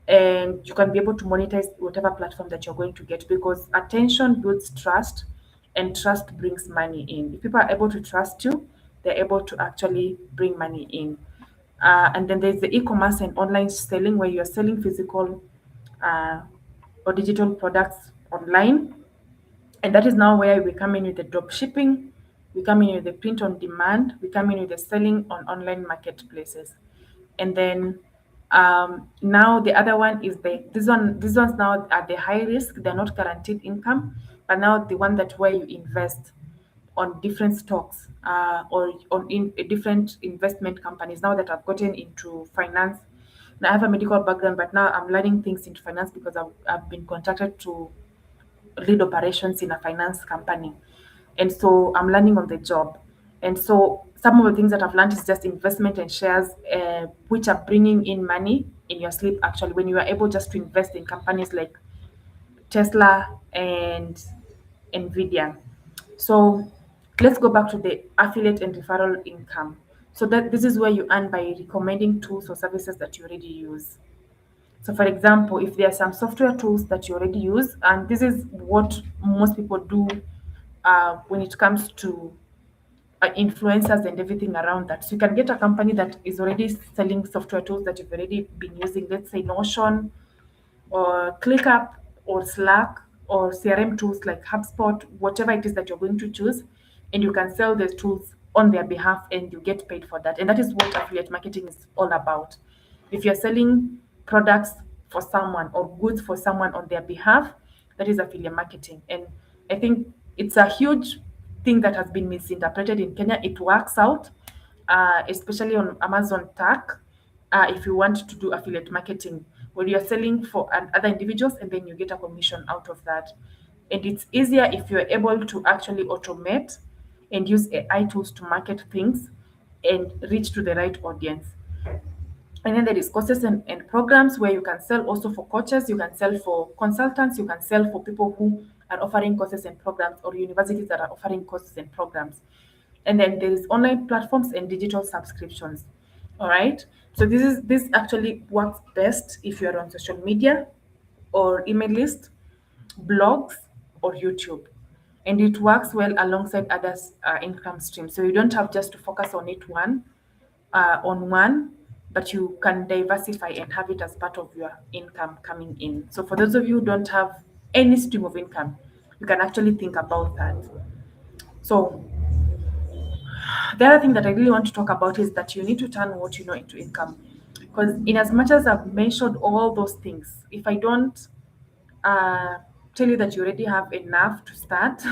and you can be able to monetize whatever platform that you're going to get, because attention builds trust and trust brings money in. If people are able to trust you, they're able to actually bring money in. And then there's the e-commerce and online selling, where you're selling physical uh, or digital products online, and that is now where we come in with the drop shipping, we come in with the print on demand, we come in with the selling on online marketplaces. And then now the other one is these ones now are the high risk, they're not guaranteed income, but now the one that where you invest on different stocks or on in different investment companies. Now that I've gotten into finance, now I have a medical background, but now I'm learning things into finance because I've been contracted to lead operations in a finance company. And so I'm learning on the job. And so some of the things that I've learned is just investment and shares, which are bringing in money in your sleep. Actually, when you are able just to invest in companies like Tesla and Nvidia. So let's go back to the affiliate and referral income. So that this is where you earn by recommending tools or services that you already use. So, for example, if there are some software tools that you already use, and this is what most people do when it comes to influencers and everything around that. So, you can get a company that is already selling software tools that you've already been using, let's say Notion or ClickUp or Slack or CRM tools like HubSpot, whatever it is that you're going to choose, and you can sell those tools on their behalf and you get paid for that. And that is what affiliate marketing is all about. If you're selling products for someone or goods for someone on their behalf, that is affiliate marketing. And I think it's a huge thing that has been misinterpreted in Kenya. It works out, especially on Amazon Tech, if you want to do affiliate marketing, where you're selling for other individuals and then you get a commission out of that. And it's easier if you're able to actually automate and use AI tools to market things and reach to the right audience. And then there is courses and programs where you can sell also for coaches, you can sell for consultants, you can sell for people who are offering courses and programs, or universities that are offering courses and programs. And then there is online platforms and digital subscriptions. All right. So this actually works best if you are on social media or email list, blogs, or YouTube. And it works well alongside others income streams. So you don't have just to focus on one, but you can diversify and have it as part of your income coming in. So for those of you who don't have any stream of income, you can actually think about that. So the other thing that I really want to talk about is that you need to turn what you know into income. Because in as much as I've mentioned all those things, if I don't uh, tell you that you already have enough to start,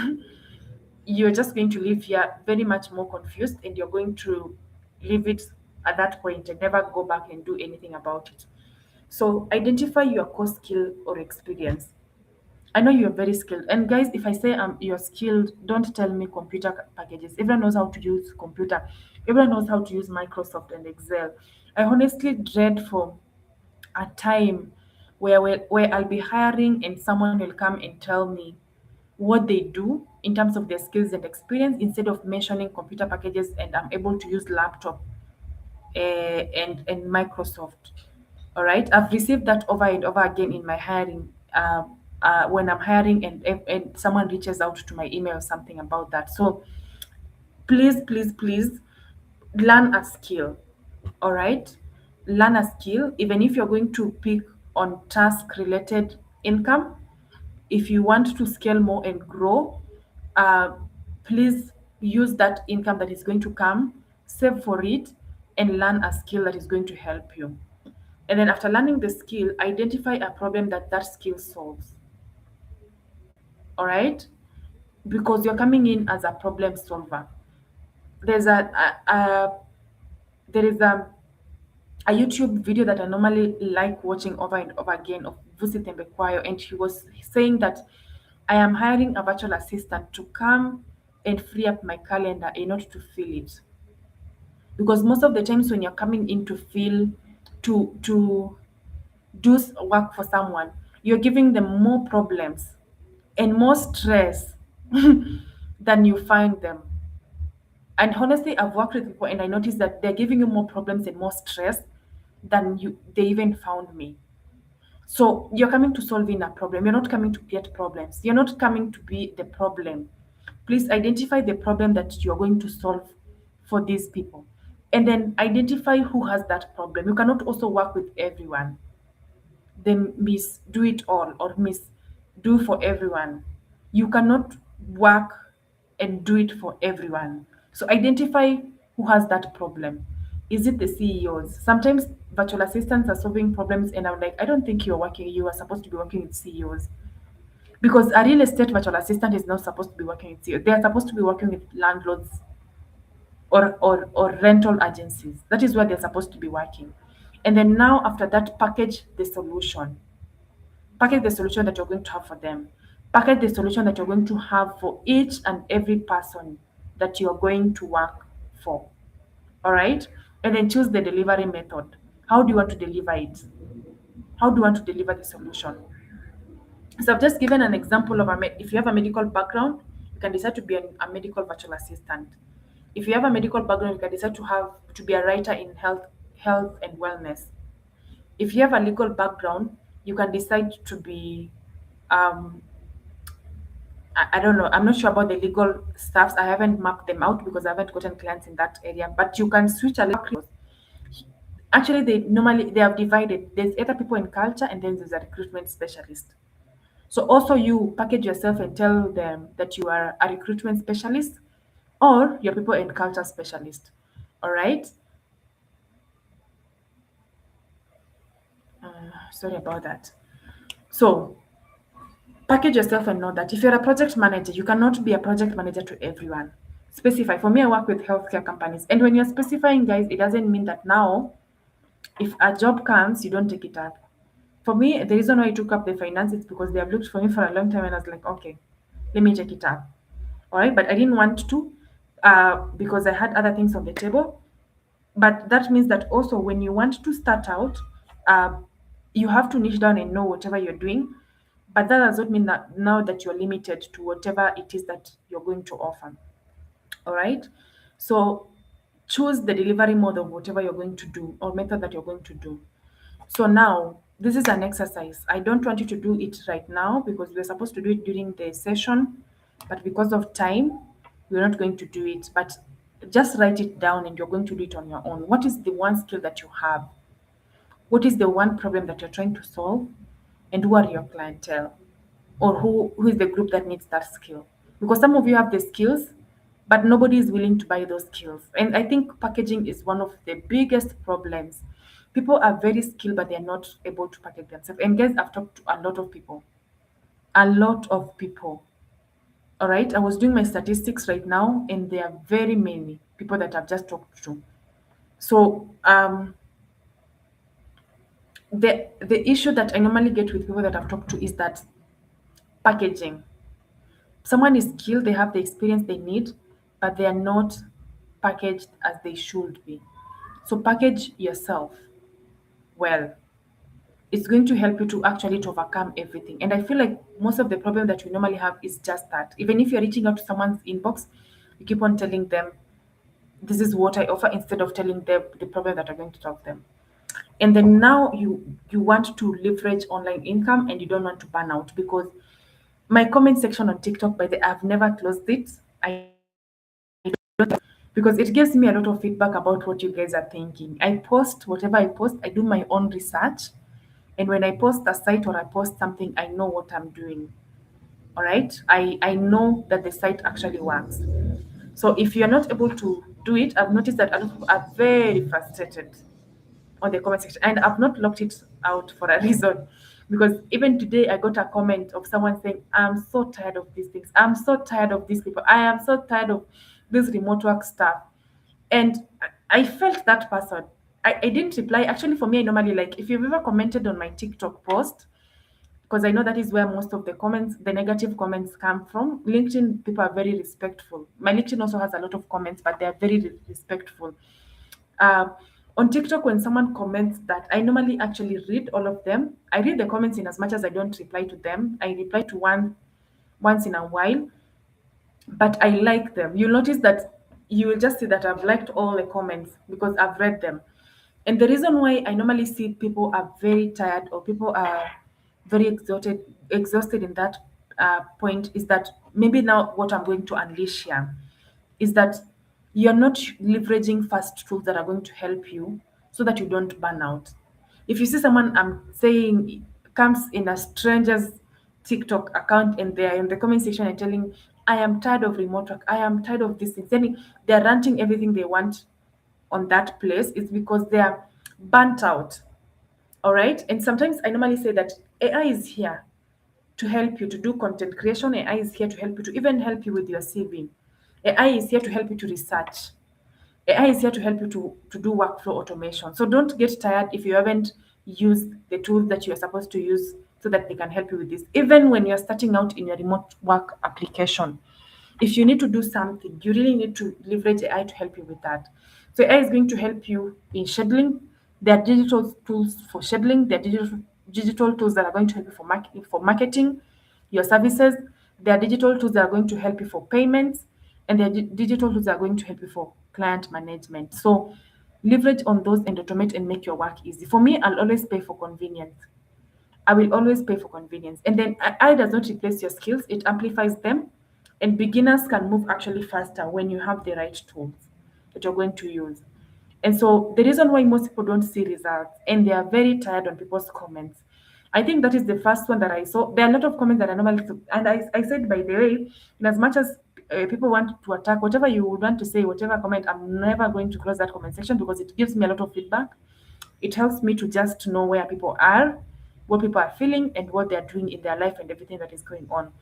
you're just going to live here very much more confused, and you're going to leave it at that point and never go back and do anything about it. So identify your core skill or experience. I know you're very skilled. And guys, if I say you're skilled, don't tell me computer packages. Everyone knows how to use computer. Everyone knows how to use Microsoft and Excel. I honestly dread for a time where I'll be hiring and someone will come and tell me what they do in terms of their skills and experience instead of mentioning computer packages and I'm able to use laptop and Microsoft. All right, I've received that over and over again in my hiring. When I'm hiring and someone reaches out to my email or something about that. So please, please, please learn a skill. All right, learn a skill. Even if you're going to pick on task related income, if you want to scale more and grow, uh, please use that income that is going to come, save for it, and learn a skill that is going to help you. And then after learning the skill, identify a problem that that skill solves. All right, because you're coming in as a problem solver. There's there is a YouTube video that I normally like watching over and over again of Vusi Tembekwayo, and he was saying that I am hiring a virtual assistant to come and free up my calendar in order to fill it. Because most of the times when you're coming in to fill, to do work for someone, you're giving them more problems and more stress than you find them. And honestly, I've worked with people and I noticed that they're giving you more problems and more stress than you they even found me. So you're coming to solving a problem. You're not coming to get problems. You're not coming to be the problem. Please identify the problem that you're going to solve for these people. And then identify who has that problem. You cannot also work with everyone. They miss do it all or miss do for everyone. You cannot work and do it for everyone. So identify who has that problem. Is it the CEOs? Sometimes virtual assistants are solving problems, and I'm like, I don't think you're working, you are supposed to be working with CEOs. Because a real estate virtual assistant is not supposed to be working with CEOs. They are supposed to be working with landlords or rental agencies. That is where they're supposed to be working. And then now after that, package the solution that you're going to have for them, package the solution that you're going to have for each and every person that you're going to work for. All right, and then choose the delivery method. How do you want to deliver it? How do you want to deliver the solution? So I've just given an example of if you have a medical background, you can decide to be a medical virtual assistant. If you have a medical background, you can decide to be a writer in health and wellness. If you have a legal background, you can decide to be um I don't know, I'm not sure about the legal stuffs. I haven't mapped them out because I haven't gotten clients in that area, but you can switch a little. Actually, they have divided. There's other people in culture and then there's a recruitment specialist. So also you package yourself and tell them that you are a recruitment specialist or you're people in culture specialist. All right. Sorry about that. So package yourself and know that if you're a project manager, you cannot be a project manager to everyone. Specify. For me, I work with healthcare companies. And when you're specifying, guys, it doesn't mean that now, if a job comes, you don't take it up. For me, the reason why I took up the finance is because they have looked for me for a long time and I was like, okay, let me take it up. All right. But I didn't want to because I had other things on the table. But that means that also when you want to start out, uh, you have to niche down and know whatever you're doing. But that does not mean that now that you're limited to whatever it is that you're going to offer. All right. So choose the delivery mode of whatever you're going to do or method that you're going to do. So now this is an exercise. I don't want you to do it right now because we're supposed to do it during the session, but because of time, we're not going to do it. But just write it down and you're going to do it on your own. What is the one skill that you have? What is the one problem that you're trying to solve? And who are your clientele? Or who is the group that needs that skill? Because some of you have the skills, but nobody is willing to buy those skills. And I think packaging is one of the biggest problems. People are very skilled, but they're not able to package themselves. And guys, I've talked to a lot of people. A lot of people. All right. I was doing my statistics right now, and there are very many people that I've just talked to. So the issue that I normally get with people that I've talked to is that packaging. Someone is skilled, they have the experience they need, but they are not packaged as they should be. So package yourself well. It's going to help you to actually to overcome everything. And I feel like most of the problem that we normally have is just that. Even if you're reaching out to someone's inbox, you keep on telling them, this is what I offer, instead of telling them the problem that are going to solve them. And then now you want to leverage online income and you don't want to burn out, because my comment section on TikTok, by the I've never closed it. I because it gives me a lot of feedback about what you guys are thinking. I post whatever I post, I do my own research. And when I post a site or I post something, I know what I'm doing. All right. I know that the site actually works. So if you're not able to do it, I've noticed that a lot of people are very frustrated on the comment section, and I've not locked it out for a reason, because even today I got a comment of someone saying, I'm so tired of these things, I'm so tired of these people, I am so tired of this remote work stuff. And I felt that person. I didn't reply. Actually, for me, I normally, like, if you've ever commented on my TikTok post, because I know that is where most of the comments, the negative comments, come from. LinkedIn people are very respectful. My LinkedIn also has a lot of comments, but they are very respectful. um, on TikTok, when someone comments, that I normally actually read all of them. I read the comments in as much as I don't reply to them. I reply to one once in a while, but I like them. You'll notice that you will just see that I've liked all the comments because I've read them. And the reason why I normally see people are very tired or people are very exhausted in that point is that maybe now what I'm going to unleash here is that you're not leveraging fast tools that are going to help you so that you don't burn out. If you see someone, I'm saying, comes in a stranger's TikTok account and they're in the comment section and telling, I am tired of remote work, I am tired of this thing, then they're ranting everything they want on that place, is because they are burnt out. All right. And sometimes I normally say that AI is here to help you to do content creation. AI is here to help you to even help you with your CV. AI is here to help you to research. AI is here to help you to do workflow automation. So don't get tired if you haven't used the tools that you're supposed to use so that they can help you with this. Even when you're starting out in your remote work application, if you need to do something, you really need to leverage AI to help you with that. So AI is going to help you in scheduling. There are digital tools for scheduling. There are digital tools that are going to help you for marketing your services. There are digital tools that are going to help you for payments, and there are digital tools that are going to help you for client management. So leverage on those and automate and make your work easy. For me, I'll always pay for convenience. I will always pay for convenience. And then AI does not replace your skills, it amplifies them. And beginners can move actually faster when you have the right tools that you're going to use. And so the reason why most people don't see results and they are very tired on people's comments, I think that is the first one that I saw. There are a lot of comments that I normally, and I said, by the way, in as much as people want to attack, whatever you would want to say, whatever comment, I'm never going to close that comment section because it gives me a lot of feedback. It helps me to just know where people are, what people are feeling, and what they're doing in their life and everything that is going on.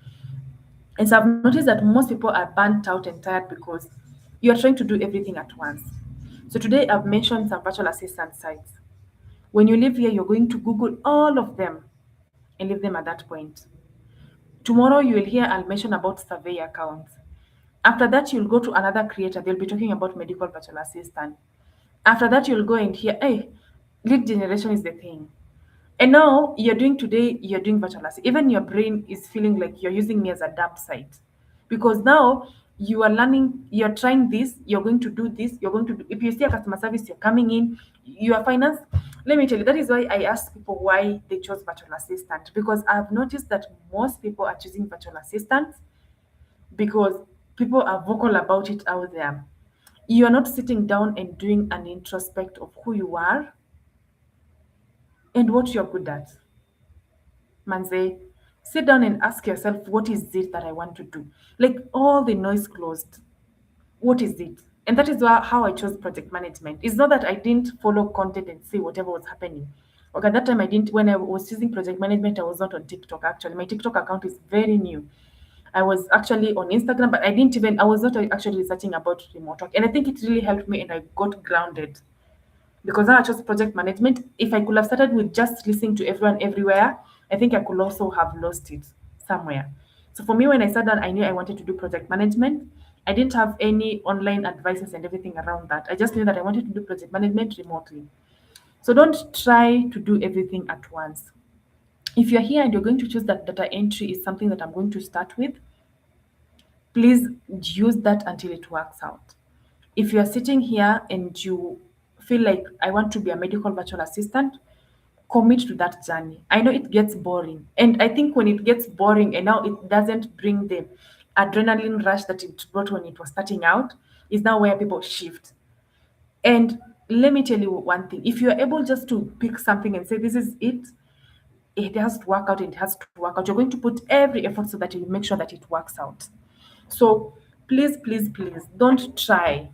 And so I've noticed that most people are burnt out and tired because you are trying to do everything at once. So today I've mentioned some virtual assistant sites. When you leave here, you're going to Google all of them and leave them at that point. Tomorrow you will hear I'll mention about survey accounts. After that, you'll go to another creator. They'll be talking about medical virtual assistant. After that, you'll go and hear, hey, lead generation is the thing. And now you're doing today, you're doing virtual assistant. Even your brain is feeling like you're using me as a dump site. Because now you are learning, you're trying this, you're going to do this, you're going to do, if you see a customer service, you're coming in, you are finance. Let me tell you, that is why I ask people why they chose virtual assistant. Because I've noticed that most people are choosing virtual assistants because people are vocal about it out there. You are not sitting down and doing an introspect of who you are and what you're good at. Manze, sit down and ask yourself, what is it that I want to do? Like all the noise closed. What is it? And that is how I chose project management. It's not that I didn't follow content and see whatever was happening. Okay, at that time I didn't, when I was using project management, I was not on TikTok actually. My TikTok account is very new. I was actually on Instagram, but I was not actually researching about remote work. And I think it really helped me and I got grounded because now I chose project management. If I could have started with just listening to everyone everywhere, I think I could also have lost it somewhere. So for me, when I sat down, I knew I wanted to do project management. I didn't have any online advices and everything around that. I just knew that I wanted to do project management remotely. So don't try to do everything at once. If you're here and you're going to choose that data entry is something that I'm going to start with, please use that until it works out. If you are sitting here and you feel like I want to be a medical virtual assistant, commit to that journey. I know it gets boring. And I think when it gets boring and now it doesn't bring the adrenaline rush that it brought when it was starting out, is now where people shift. And let me tell you one thing. If you're able just to pick something and say, this is it has to work out, it has to work out. You're going to put every effort so that you make sure that it works out. So please, please, please don't try.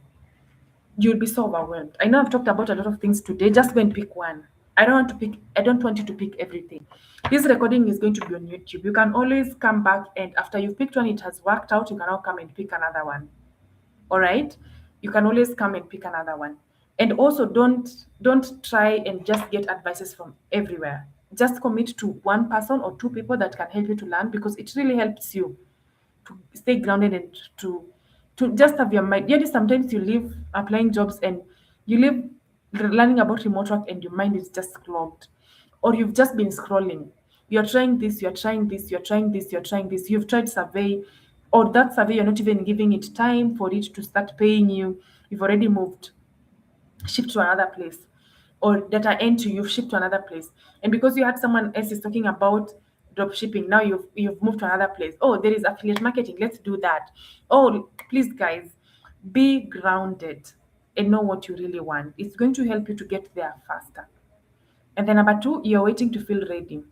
You'll be so overwhelmed. I know I've talked about a lot of things today. Just go and pick one. I don't want you to pick everything. This recording is going to be on YouTube. You can always come back and after you've picked one, it has worked out, you can now come and pick another one. All right? You can always come and pick another one. And also don't try and just get advices from everywhere. Just commit to one person or two people that can help you to learn because it really helps you to stay grounded and to just have your mind. Yeah, sometimes you live applying jobs and you live learning about remote work and your mind is just clogged, or you've just been scrolling. You're trying this, you're trying this, you're trying this, you're trying this. You've tried survey, or that survey you're not even giving it time for it to start paying you. You've already moved, shift to another place, or data entry, you've shipped to another place. And because you had someone else is talking about drop shipping, now you've moved to another place. Oh, there is affiliate marketing, let's do that. Oh, please guys, be grounded and know what you really want. It's going to help you to get there faster. And then number two, you're waiting to feel ready.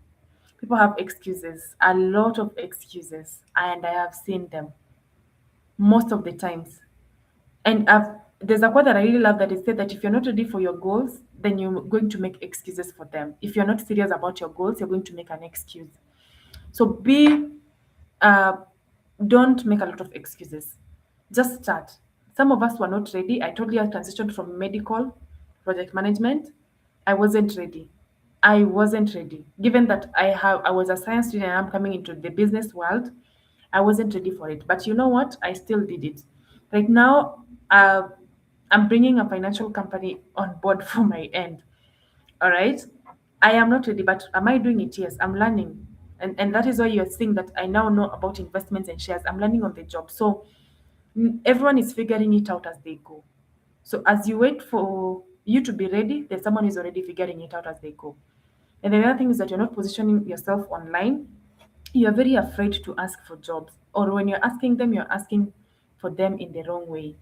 People have excuses, a lot of excuses, and I have seen them most of the times. And there's a quote that I really love that it said that if you're not ready for your goals, then you're going to make excuses for them. If you're not serious about your goals, you're going to make an excuse. So uh, don't make a lot of excuses. Just start. Some of us were not ready. I told you I transitioned from medical project management. I wasn't ready. I wasn't ready. Given that I was a science student and I'm coming into the business world, I wasn't ready for it. But you know what? I still did it. Right now, I'm bringing a financial company on board for my end. All right. I am not ready, but am I doing it? Yes, I'm learning. And that is why you're seeing that I now know about investments and shares. I'm learning on the job. So everyone is figuring it out as they go. So as you wait for you to be ready, there's someone who's already figuring it out as they go. And the other thing is that you're not positioning yourself online. You're very afraid to ask for jobs. Or when you're asking them, you're asking for them in the wrong way.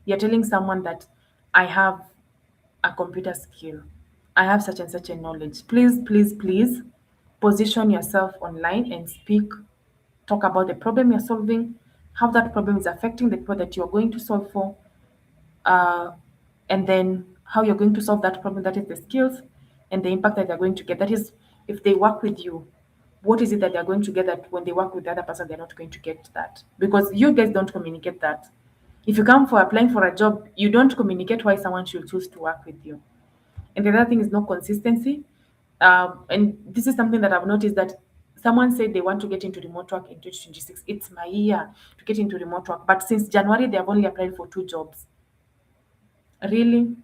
You're telling someone that I have a computer skill. I have such and such a knowledge. Please, please, please position yourself online and speak. Talk about the problem you're solving, how that problem is affecting the people that you're going to solve for, uh, and then how you're going to solve that problem. That is the skills and the impact that they're going to get. That is, if they work with you, what is it that they're going to get that when they work with the other person, they're not going to get that? Because you guys don't communicate that. If you come for applying for a job, you don't communicate why someone should choose to work with you. And the other thing is no consistency. And this is something that I've noticed that someone said they want to get into remote work in 2026. It's my year to get into remote work. But since January, they have only applied for two jobs. Really?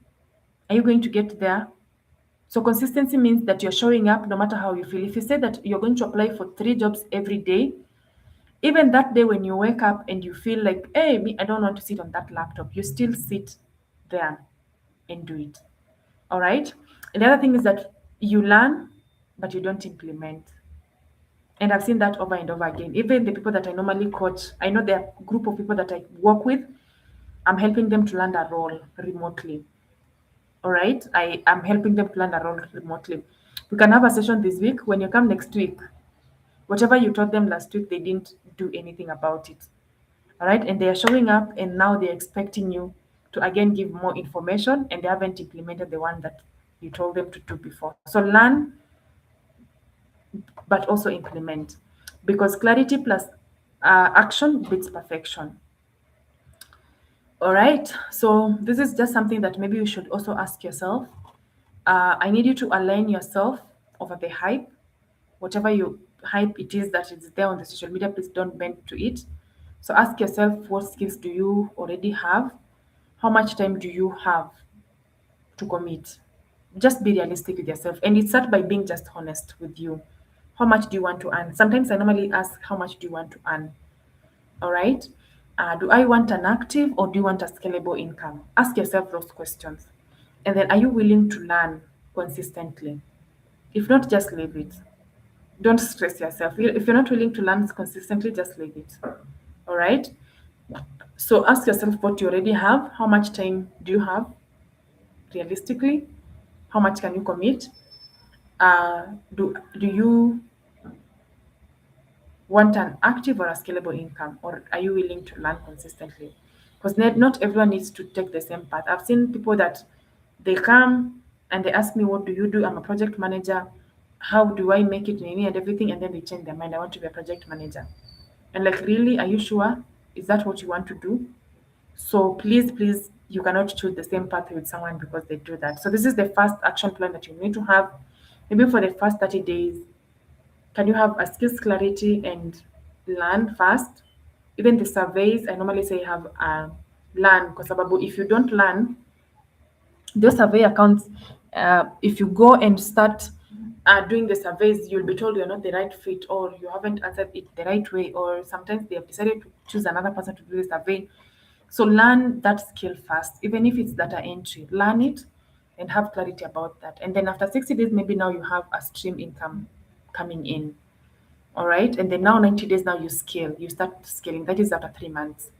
Are you going to get there? So consistency means that you're showing up no matter how you feel. If you say that you're going to apply for 3 jobs every day, even that day when you wake up and you feel like, hey, me, I don't want to sit on that laptop, you still sit there and do it. All right. And the other thing is that you learn, but you don't implement. And I've seen that over and over again. Even the people that I normally coach, I know there are a group of people that I work with. I'm helping them to learn a role remotely. All right. I am helping them to learn a role remotely. We can have a session this week. When you come next week, whatever you taught them last week, they didn't do anything about it. All right. And they are showing up and now they're expecting you to again give more information and they haven't implemented the one that you told them to do before. So learn, but also implement because clarity plus action beats perfection. All right. So this is just something that maybe you should also ask yourself. I need you to align yourself over the hype, whatever you hype it is that is there on the social media. Please don't bend to it. So ask yourself, what skills do you already have? How much time do you have to commit? Just be realistic with yourself, and it starts by being just honest with you. How much do you want to earn? Sometimes I normally ask, how much do you want to earn? All right. Do I want an active or do you want a scalable income? Ask yourself those questions. And then, are you willing to learn consistently? If not, just leave it. Don't stress yourself. If you're not willing to learn consistently, just leave it. All right. So ask yourself what you already have. How much time do you have realistically? How much can you commit? Do you want an active or a scalable income, or are you willing to learn consistently? Because not everyone needs to take the same path. I've seen people that they come and they ask me, what do you do? I'm a project manager. How do I make it in any and everything? And then they change their mind. I want to be a project manager. And like, really, are you sure? Is that what you want to do? So please, please, you cannot choose the same path with someone because they do that. So this is the first action plan that you need to have. Maybe for the first 30 days, can you have a skills clarity and learn fast? Even the surveys, I normally say have learn because if you don't learn, those survey accounts, if you go and start doing the surveys, you'll be told you're not the right fit or you haven't answered it the right way, or sometimes they have decided to choose another person to do the survey. So learn that skill first, even if it's data entry, learn it and have clarity about that. And then after 60 days, maybe now you have a stream income coming in. All right. And then now 90 days, now you scale. You start scaling. That is after 3 months.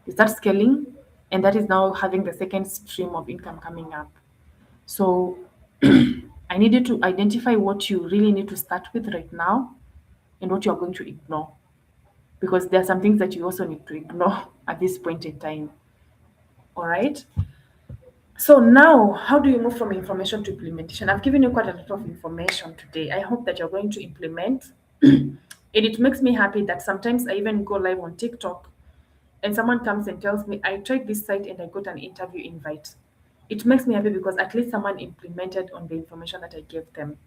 You start scaling, and that is now having the second stream of income coming up. So I need you to identify what you really need to start with right now and what you're going to ignore. Because there are some things that you also need to ignore at this point in time. All right. So now, how do you move from information to implementation? I've given you quite a lot of information today. I hope that you're going to implement. And it makes me happy that sometimes I even go live on TikTok and someone comes and tells me, I tried this site and I got an interview invite. It makes me happy because at least someone implemented on the information that I gave them.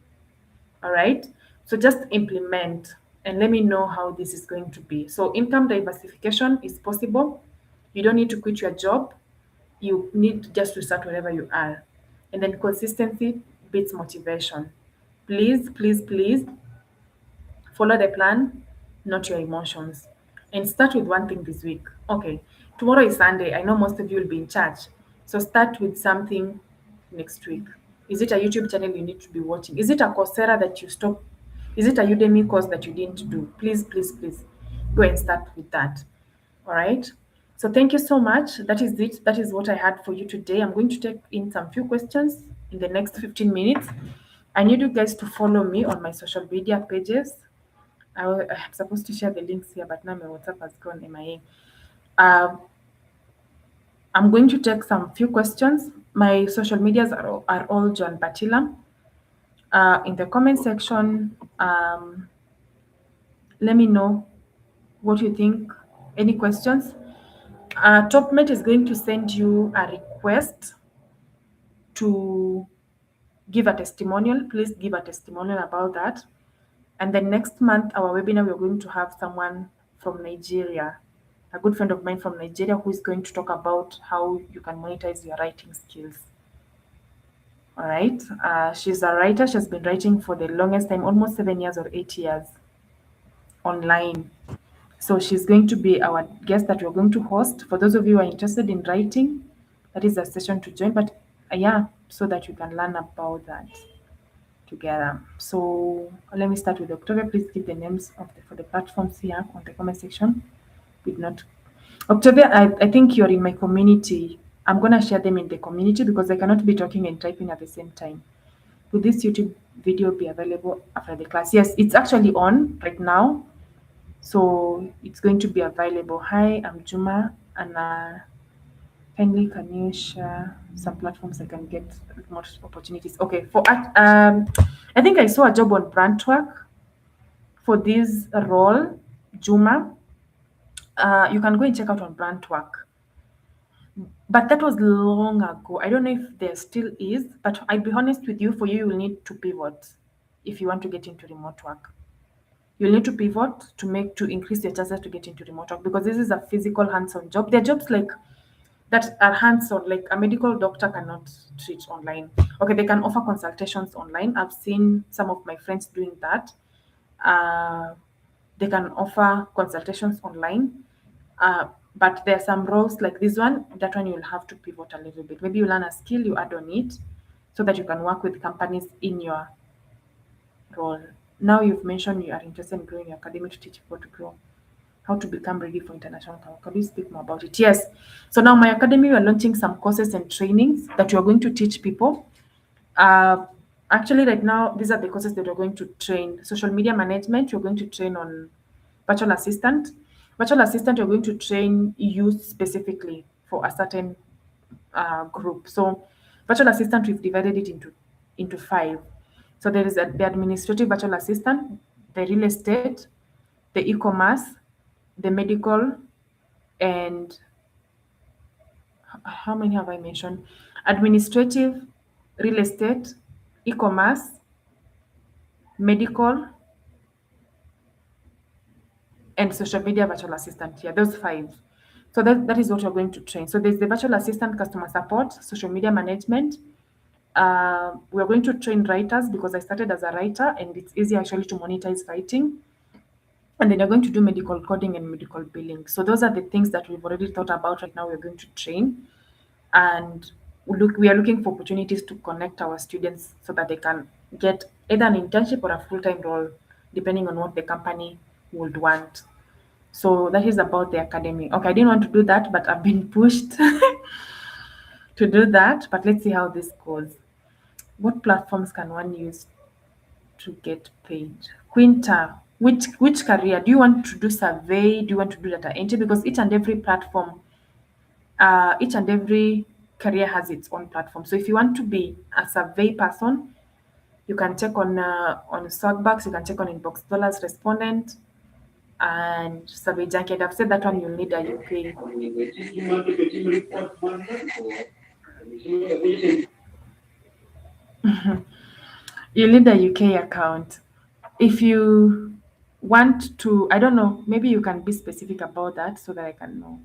All right. So just implement and let me know how this is going to be. So income diversification is possible. You don't need to quit your job. You need just to start wherever you are. And then consistency beats motivation. Please, please, please follow the plan, not your emotions. And start with one thing this week. Okay, tomorrow is Sunday. I know most of you will be in church. So start with something next week. Is it a YouTube channel you need to be watching? Is it a Coursera that you stop? Is it a Udemy course that you didn't do? Please, please, please go and start with that. All right. So thank you so much. That is it. That is what I had for you today. I'm going to take in some few questions in the next 15 minutes. I need you guys to follow me on my social media pages. I'm supposed to share the links here, but now my WhatsApp has gone MIA. I'm going to take some few questions. My social medias are all John Batila. In the comment section, let me know what you think. Any questions? TopMate is going to send you a request to give a testimonial. Please give a testimonial about that. And then next month, our webinar, we're going to have someone from Nigeria, a good friend of mine from Nigeria, who is going to talk about how you can monetize your writing skills. All right. She's a writer. She has been writing for the longest time, almost 7 years or 8 years online. So she's going to be our guest that we're going to host. For those of you who are interested in writing, that is a session to join. But yeah, so that you can learn about that together. So let me start with Octavia. Please give the names of for the platforms here on the comment section. Did not Octavia, I think you're in my community. I'm gonna share them in the community because I cannot be talking and typing at the same time. Will this YouTube video be available after the class? Yes, it's actually on right now. So it's going to be available. Hi, I'm Juma, and kindly can you share some platforms I can get more opportunities? Okay, I think I saw a job on Brandtwork for this role, Juma. You can go and check out on Brandtwork. But that was long ago. I don't know if there still is, but I'll be honest with you, for you, you'll need to pivot if you want to get into remote work. You'll need to pivot to increase your chances to get into remote work because this is a physical hands-on job. There are jobs like that are hands-on, like a medical doctor cannot treat online. Okay, they can offer consultations online. I've seen some of my friends doing that. Uh, they can offer consultations online. But there are some roles like this one, that one you'll have to pivot a little bit. Maybe you learn a skill, you add on it so that you can work with companies in your role. Now you've mentioned you are interested in growing your academy to teach people to grow, how to become ready for international travel. Can you speak more about it? Yes. So now my academy, we are launching some courses and trainings that we are going to teach people. Uh, Actually, right now, these are the courses that we're going to train. Social media management, we're going to train on virtual assistant. Virtual assistant, we're going to train you specifically for a certain group. So virtual assistant, we've divided it into five. So there is the administrative virtual assistant, the real estate, the e-commerce, the medical, and how many have I mentioned? Administrative, real estate, e-commerce, medical, and social media virtual assistant. Yeah, those five. So that is what we're going to train. So there's the virtual assistant, customer support, social media management. We're going to train writers because I started as a writer and it's easy actually to monetize writing. And then you're going to do medical coding and medical billing. So those are the things that we've already thought about right now. We're going to train. And we are looking for opportunities to connect our students so that they can get either an internship or a full-time role, depending on what the company would want. So that is about the academy. Okay, I didn't want to do that, but I've been pushed to do that. But let's see how this goes. What platforms can one use to get paid? Quinta, which career? Do you want to do survey? Do you want to do data entry? Because each and every career has its own platform. So if you want to be a survey person, you can check on Swagbucks, you can check on Inbox Dollars Respondent and Survey Junkie. And I've said that one you'll need a UK. You'll need a UK account. If you want to, I don't know, maybe you can be specific about that so that I can know.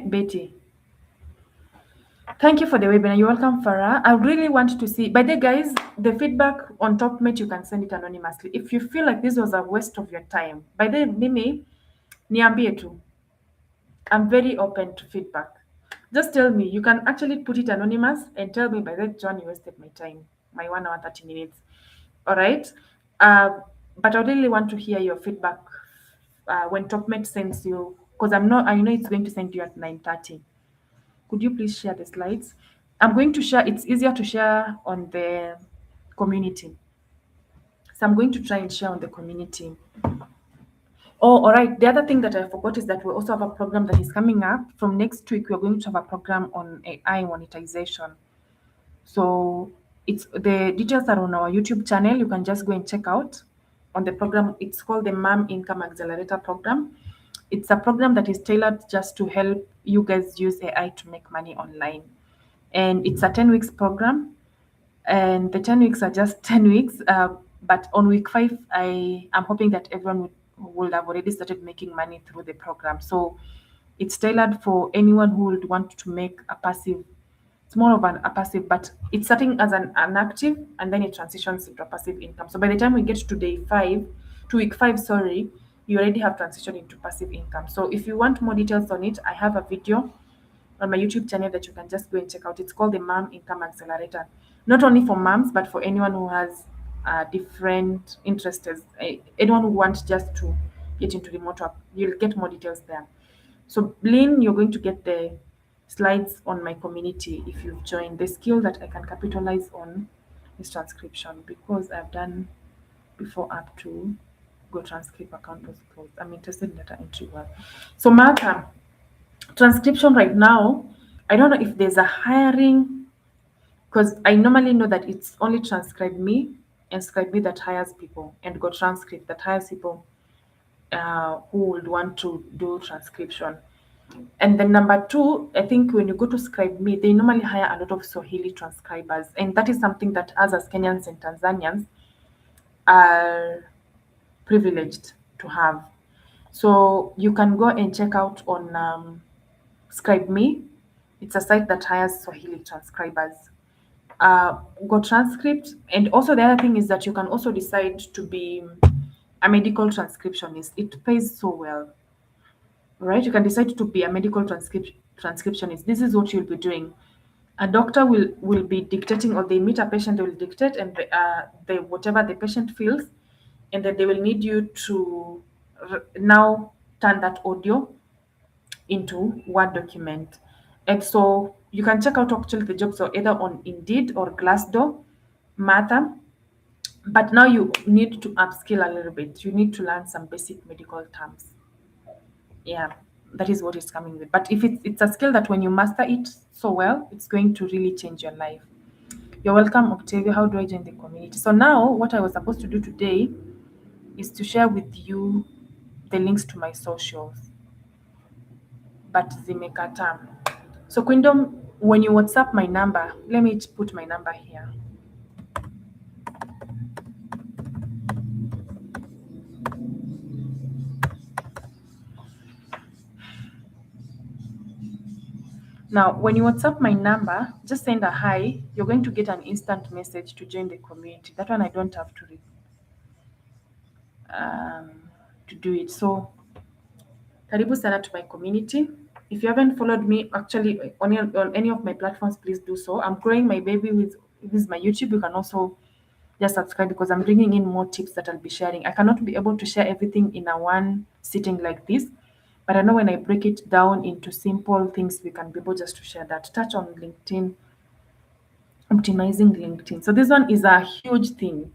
Betty. Thank you for the webinar. You're welcome, Farah. I really want to see. By the way, guys, the feedback on TopMate, you can send it anonymously. If you feel like this was a waste of your time, by the way, mimi, niambie tu. I'm very open to feedback. Just tell me. You can actually put it anonymous and tell me, by that, John, you wasted my time, my 1 hour, 30 minutes. All right. But I really want to hear your feedback when TopMate sends you, because I know it's going to send you at 9:30. Could you please share the slides? I'm going to share, it's easier to share on the community. So I'm going to try and share on the community. Oh, all right. The other thing that I forgot is that we also have a program that is coming up. From next week, we're going to have a program on AI monetization. So the details are on our YouTube channel. You can just go and check out on the program. It's called the Mom Income Accelerator Program. It's a program that is tailored just to help you guys use AI to make money online. And it's a 10 weeks program. And the 10 weeks are just 10 weeks. But on week 5, I am hoping that everyone will have already started making money through the program. So It's tailored for anyone who would want to make a passive. It's more of a passive, but it's starting as an active and then it transitions into a passive income. So by the time we get to day 5, to week 5, sorry, you already have transitioned into passive income. So if you want more details on it, I have a video on my YouTube channel that you can just go and check out. It's called the Mom Income Accelerator. Not only for moms, but for anyone who has different interests. Anyone who wants just to get into remote work, you'll get more details there. So, Lynn, you're going to get the slides on my community if you've joined. The skill that I can capitalize on is transcription because I've done before up to go transcript account was closed. I'm interested in data entry work. So, Martha, transcription right now, I don't know if there's a hiring because I normally know that it's only transcribe me and scribe me that hires people and go transcript that hires people who would want to do transcription. And then number two, I think when you go to Scribe Me, they normally hire a lot of Swahili transcribers. And that is something that us as Kenyans and Tanzanians are privileged to have. So you can go and check out on Scribe Me. It's a site that hires Swahili transcribers. Go transcript. And also the other thing is that you can also decide to be a medical transcriptionist. It pays so well, right? You can decide to be a medical transcriptionist. This is what you'll be doing. A doctor will be dictating, or they meet a patient, they will dictate, and the whatever the patient feels, and then they will need you to now turn that audio into Word document. And so you can check out actually the jobs are either on Indeed or Glassdoor, Martha. But now you need to upskill a little bit. You need to learn some basic medical terms. Yeah, that is what it's coming with. But if it's a skill that when you master it so well, it's going to really change your life. You're welcome, Octavia. How do I join the community? So now what I was supposed to do today is to share with you the links to my socials, but zimekata. So Queendom, when you WhatsApp my number, let me put my number here. Now, when you WhatsApp my number, just send a hi. You're going to get an instant message to join the community. That one I don't have to do it. So, karibu sana to my community. If you haven't followed me, actually on any of my platforms, please do so. I'm growing my baby with my YouTube. You can also just subscribe because I'm bringing in more tips that I'll be sharing. I cannot be able to share everything in a one sitting like this, but I know when I break it down into simple things, we can be able just to share that. Touch on LinkedIn, optimizing LinkedIn. So this one is a huge thing.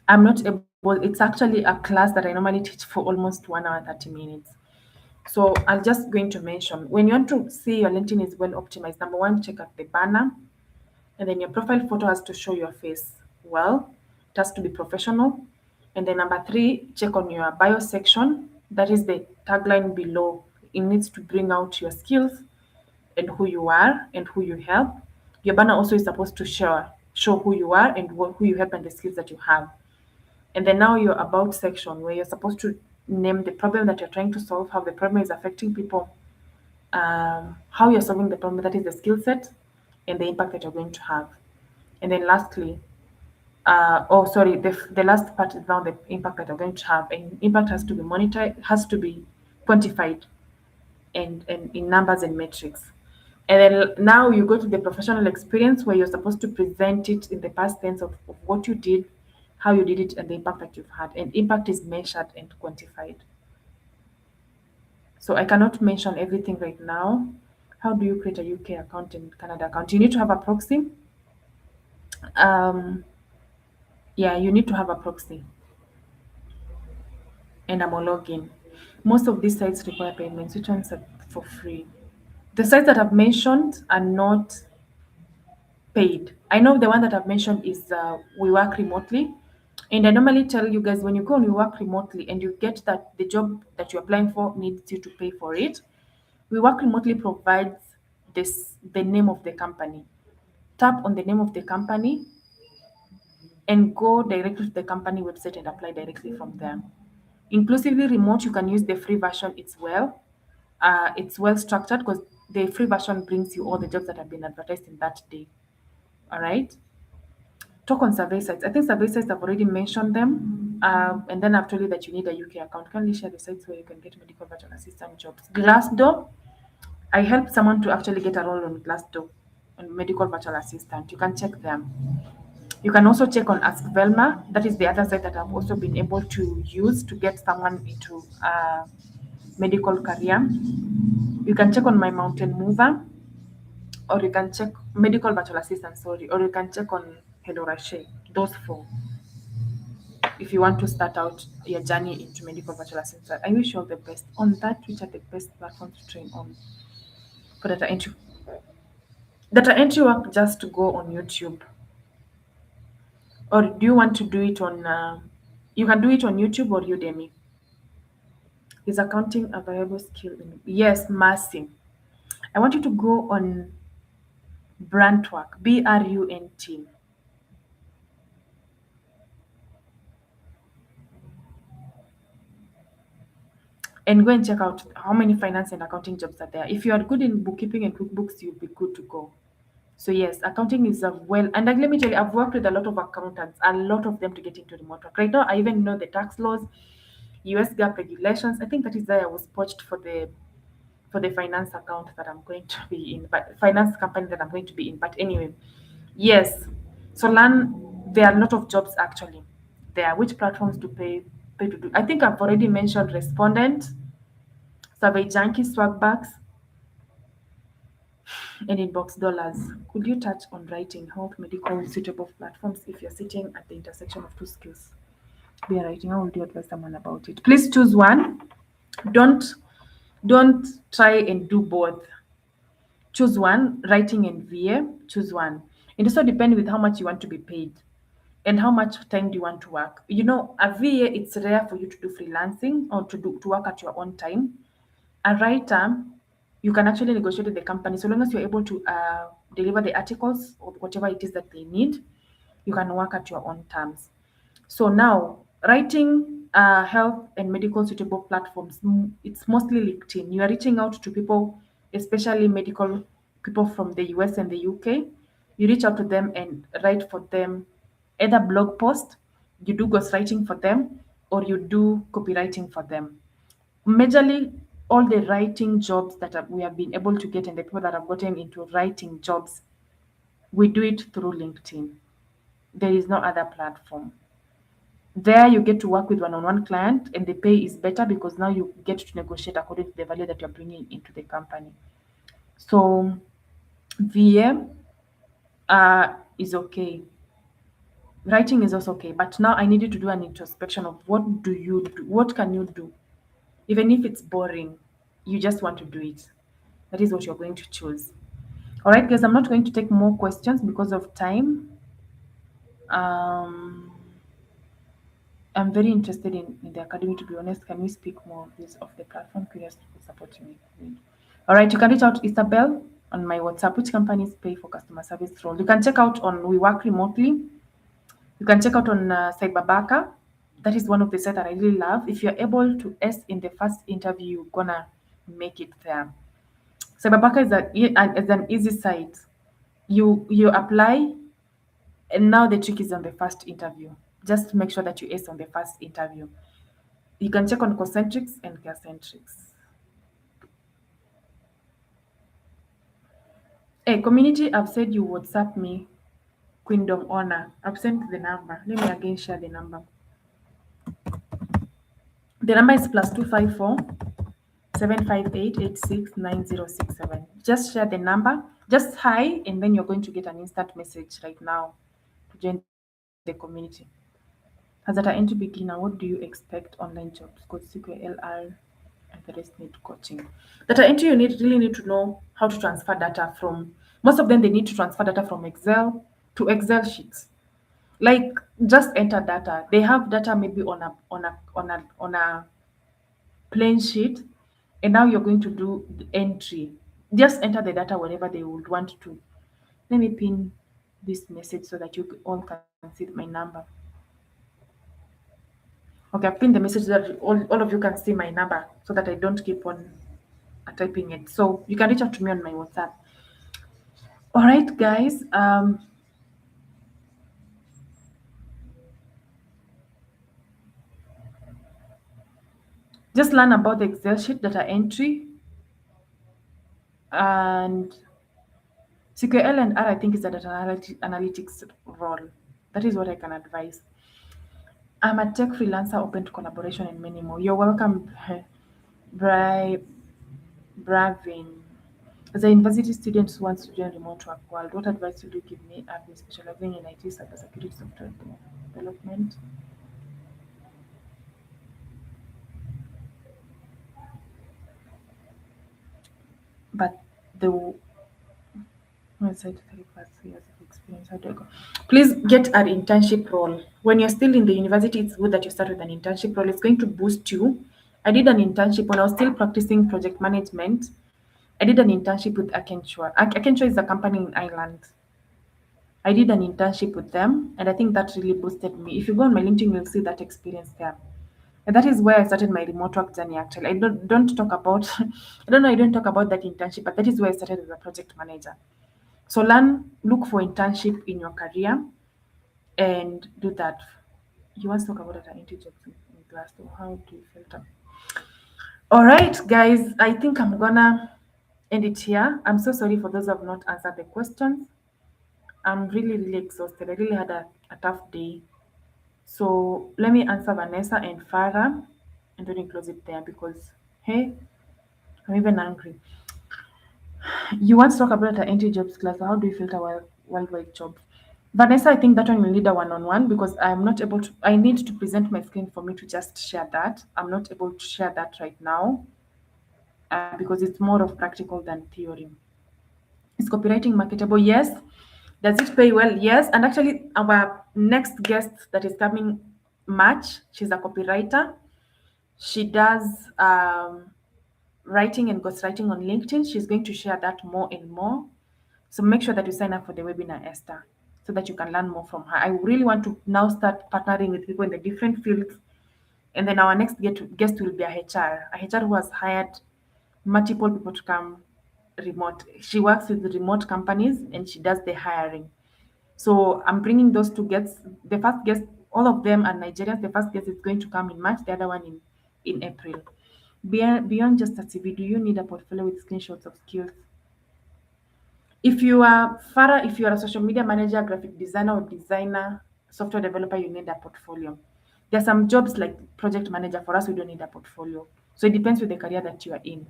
I'm not able, it's actually a class that I normally teach for almost 1 hour, 30 minutes. So I'm just going to mention, when you want to see your LinkedIn is well optimized, number one, check out the banner. And then your profile photo has to show your face well. It has to be professional. And then number three, check on your bio section. That is the tagline below. It needs to bring out your skills and who you are and who you help. Your banner also is supposed to show who you are and who you help and the skills that you have. And then now your about section where you're supposed to name the problem that you're trying to solve, how the problem is affecting people, how you're solving the problem, that is the skill set, and the impact that you're going to have. And then lastly, the last part is now the impact that you're going to have. And impact has to be monetized, has to be quantified and in numbers and metrics. And then now you go to the professional experience where you're supposed to present it in the past tense of what you did, how you did it, and the impact that you've had. And impact is measured and quantified. So I cannot mention everything right now. How do you create a UK account and Canada account? You need to have a proxy. Yeah, you need to have a proxy and a login. Most of these sites require payments. Which ones are for free? The sites that I've mentioned are not paid. I know the one that I've mentioned is We Work Remotely. And I normally tell you guys when you go and you work remotely and you get that the job that you're applying for needs you to pay for it, We Work Remotely provides the name of the company. Tap on the name of the company and go directly to the company website and apply directly from there. Inclusively remote, you can use the free version as well. It's well structured because the free version brings you all the jobs that have been advertised in that day. All right. Talk on survey sites. I think survey sites have already mentioned them. And then I've told you that you need a UK account. Can you share the sites where you can get medical virtual assistant jobs? Glassdoor. I helped someone to actually get a role on Glassdoor on medical virtual assistant. You can check them. You can also check on Ask Velma. That is the other site that I've also been able to use to get someone into medical career. You can check on My Mountain Mover, or you can check medical virtual assistant, sorry, or you can check on Hello Rashe. Those four, if you want to start out your journey into medical virtual assistant. I wish you all the best. On that, which are the best platforms to train on for data entry? Data entry work, just to go on YouTube. Or do you want to do it on, you can do it on YouTube or Udemy. Is accounting a viable skill? Yes, Mercy. I want you to go on Brunt, Brunt, and go and check out how many finance and accounting jobs are there. If you are good in bookkeeping and QuickBooks, you'll be good to go. So yes, accounting is a well, and like, let me tell you, I've worked with a lot of accountants, a lot of them to get into remote work. Right now, I even know the tax laws, US GAAP regulations. I think that is why I was poached for the finance account that I'm going to be in, but finance company that I'm going to be in. But anyway, yes. So learn. There are a lot of jobs actually. There. Which platforms to pay to do? I think I've already mentioned Respondent, Survey Junkie, Swagbucks, and Inbox Dollars. Could you touch on writing health medical suitable platforms if you're sitting at the intersection of two skills? Be a writing. How would you advise someone about it? Please choose one. Don't don't try and do both. Choose one, writing and VA, choose one. It also depends with how much you want to be paid and how much time do you want to work. You know, a VA, it's rare for you to do freelancing or to work at your own time. A writer, you can actually negotiate with the company so long as you're able to deliver the articles or whatever it is that they need, you can work at your own terms. So now, writing health and medical suitable platforms, it's mostly LinkedIn. You are reaching out to people, especially medical people from the US and the UK. You reach out to them and write for them either blog post, you do ghostwriting for them, or you do copywriting for them. Majorly, all the writing jobs that we have been able to get and the people that have gotten into writing jobs, we do it through LinkedIn. There is no other platform. There you get to work with one-on-one client and the pay is better because now you get to negotiate according to the value that you're bringing into the company. So VM is okay. Writing is also okay, but now I need you to do an introspection of what do you do? What can you do? Even if it's boring, you just want to do it. That is what you're going to choose. All right, guys, I'm not going to take more questions because of time. Um, I'm very interested in the academy, to be honest. Can we speak more of this of the platform? Curious to support me. All right, you can reach out to Isabel on my WhatsApp. Which companies pay for customer service role? You can check out on We Work Remotely. You can check out on Cyberbaka. That is one of the sites that I really love. If you're able to S in the first interview, you're gonna make it there. Cyberbaka is an easy site. You apply, and now the trick is on the first interview. Just make sure that you ace on the first interview. You can check on Concentrics and Carecentrics. Hey, community, I've said you WhatsApp me, Queendom Honor. I've sent the number. Let me again share the number. The number is +254 758 86 9067. Just share the number. Just hi, and then you're going to get an instant message right now to join the community. As data entry beginner, what do you expect online jobs? Code SQL, LR, and the rest need coaching. Data entry, you really need to know how to transfer data from. Most of them, they need to transfer data from Excel to Excel sheets. Like, just enter data. They have data maybe on a plain sheet, and now you're going to do the entry. Just enter the data wherever they would want to. Let me pin this message so that you all can see my number. Okay, I've pinned the message so that all of you can see my number so that I don't keep on typing it. So you can reach out to me on my WhatsApp. All right, guys. Just learn about the Excel sheet, data entry, and SQL and R. I think is a data analytics role. That is what I can advise. I'm a tech freelancer open to collaboration and many more. You're welcome, Bri Bravin. As a university student who wants to join remote work world, what advice would you give me? I've been specializing in IT, cybersecurity, software development. But the website 3+ years of experience. How do I go? Please get an internship role. When you're still in the university, it's good that you start with an internship role. It's going to boost you. I did an internship when I was still practicing project management. I did an internship with Akenchua. Akenchua is a company in Ireland. I did an internship with them, and I think that really boosted me. If you go on my LinkedIn, you'll see that experience there. And that is where I started my remote work journey. Actually, I don't talk about, I don't know, I don't talk about that internship, but that is where I started as a project manager. So look for internship in your career, and do that. You want to talk about data entry jobs in class, so how do you filter? All right, guys, I think I'm gonna end it here. I'm so sorry for those who have not answered the questions. I'm really, really exhausted. I really had a tough day. So let me answer Vanessa and Farah, and then we close it there because, hey, I'm even angry. You want to talk about the entry jobs class. How do you filter worldwide jobs? Vanessa, I think that one will need a one-on-one because I'm not able to. I need to present my screen for me to just share that. I'm not able to share that right now because it's more of practical than theory. Is copywriting marketable? Yes. Does it pay well? Yes. And actually, our next guest that is coming March, she's a copywriter. She does writing and ghostwriting on LinkedIn. She's going to share that more and more. So make sure that you sign up for the webinar, Esther, so that you can learn more from her. I really want to now start partnering with people in the different fields. And then our next guest will be a HR who has hired multiple people to come remote. She works with remote companies and she does the hiring. So I'm bringing those two guests. The first guest, all of them are Nigerians. The first guest is going to come in March, the other one in April. Beyond just a CV, do you need a portfolio with screenshots of skills? If you are Farah, if you are a social media manager, graphic designer or designer, software developer, you need a portfolio. There are some jobs like project manager. For us, we don't need a portfolio. So it depends with the career that you are in.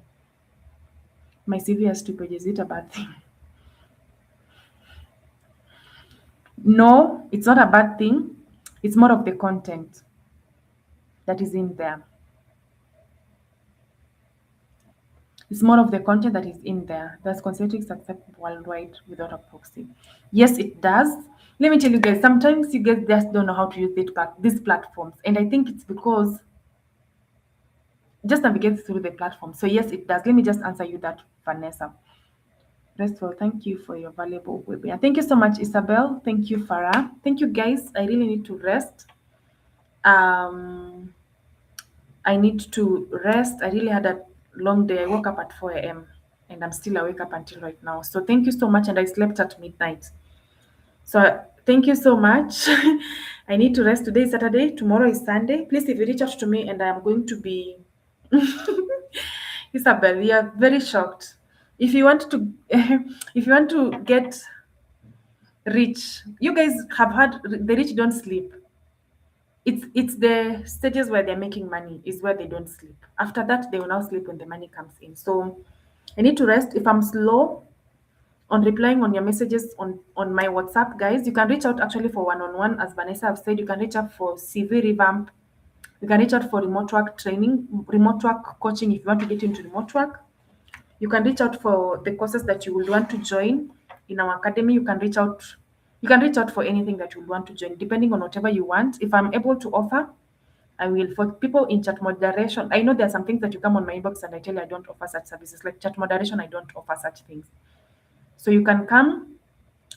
My CV has 2 pages. Is it a bad thing? No, it's not a bad thing. It's more of the content that is in there. It's more of the content that is in there. Does Concentrix accept worldwide without a proxy? Yes, it does. Let me tell you guys, sometimes you guys just don't know how to use these platforms. And I think it's because just navigate through the platform. So yes, it does. Let me just answer you that, Vanessa. Restful, thank you for your valuable webinar. Thank you so much, Isabel. Thank you, Farah. Thank you, guys. I really need to rest. I need to rest. I really had a long day. I woke up at 4 a.m. and I'm still awake up until right now. So thank you so much. And I slept at midnight. So thank you so much. I need to rest. Today is Saturday. Tomorrow is Sunday. Please, if you reach out to me and I'm going to be Isabel, you are very shocked. If you want to if you want to get rich, you guys have heard the rich don't sleep. It's the stages where they're making money is where they don't sleep. After that, they will now sleep when the money comes in. So I need to rest. If I'm slow on replying on your messages on my WhatsApp, guys, you can reach out actually for one-on-one, as Vanessa have said. You can reach out for CV revamp. You can reach out for remote work training, remote work coaching if you want to get into remote work. You can reach out for the courses that you will want to join in our academy. You can reach out. You can reach out for anything that you will want to join, depending on whatever you want. If I'm able to offer, I will. For people in chat moderation, I know there are some things that you come on my inbox and I tell you I don't offer such services. Like chat moderation, I don't offer such things. So you can come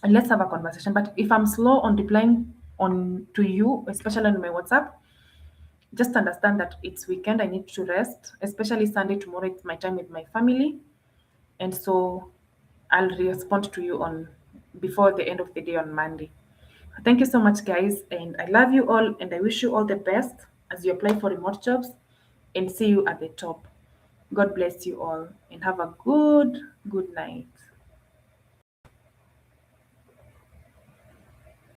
and let's have a conversation. But if I'm slow on replying on to you, especially on my WhatsApp, Just understand that it's weekend, I need to rest, especially Sunday. Tomorrow it's my time with my family, and so I'll respond to you on before the end of the day on Monday. Thank you so much, guys, and I love you all, and I wish you all the best as you apply for remote jobs, and see you at the top. God bless you all, and have a good night.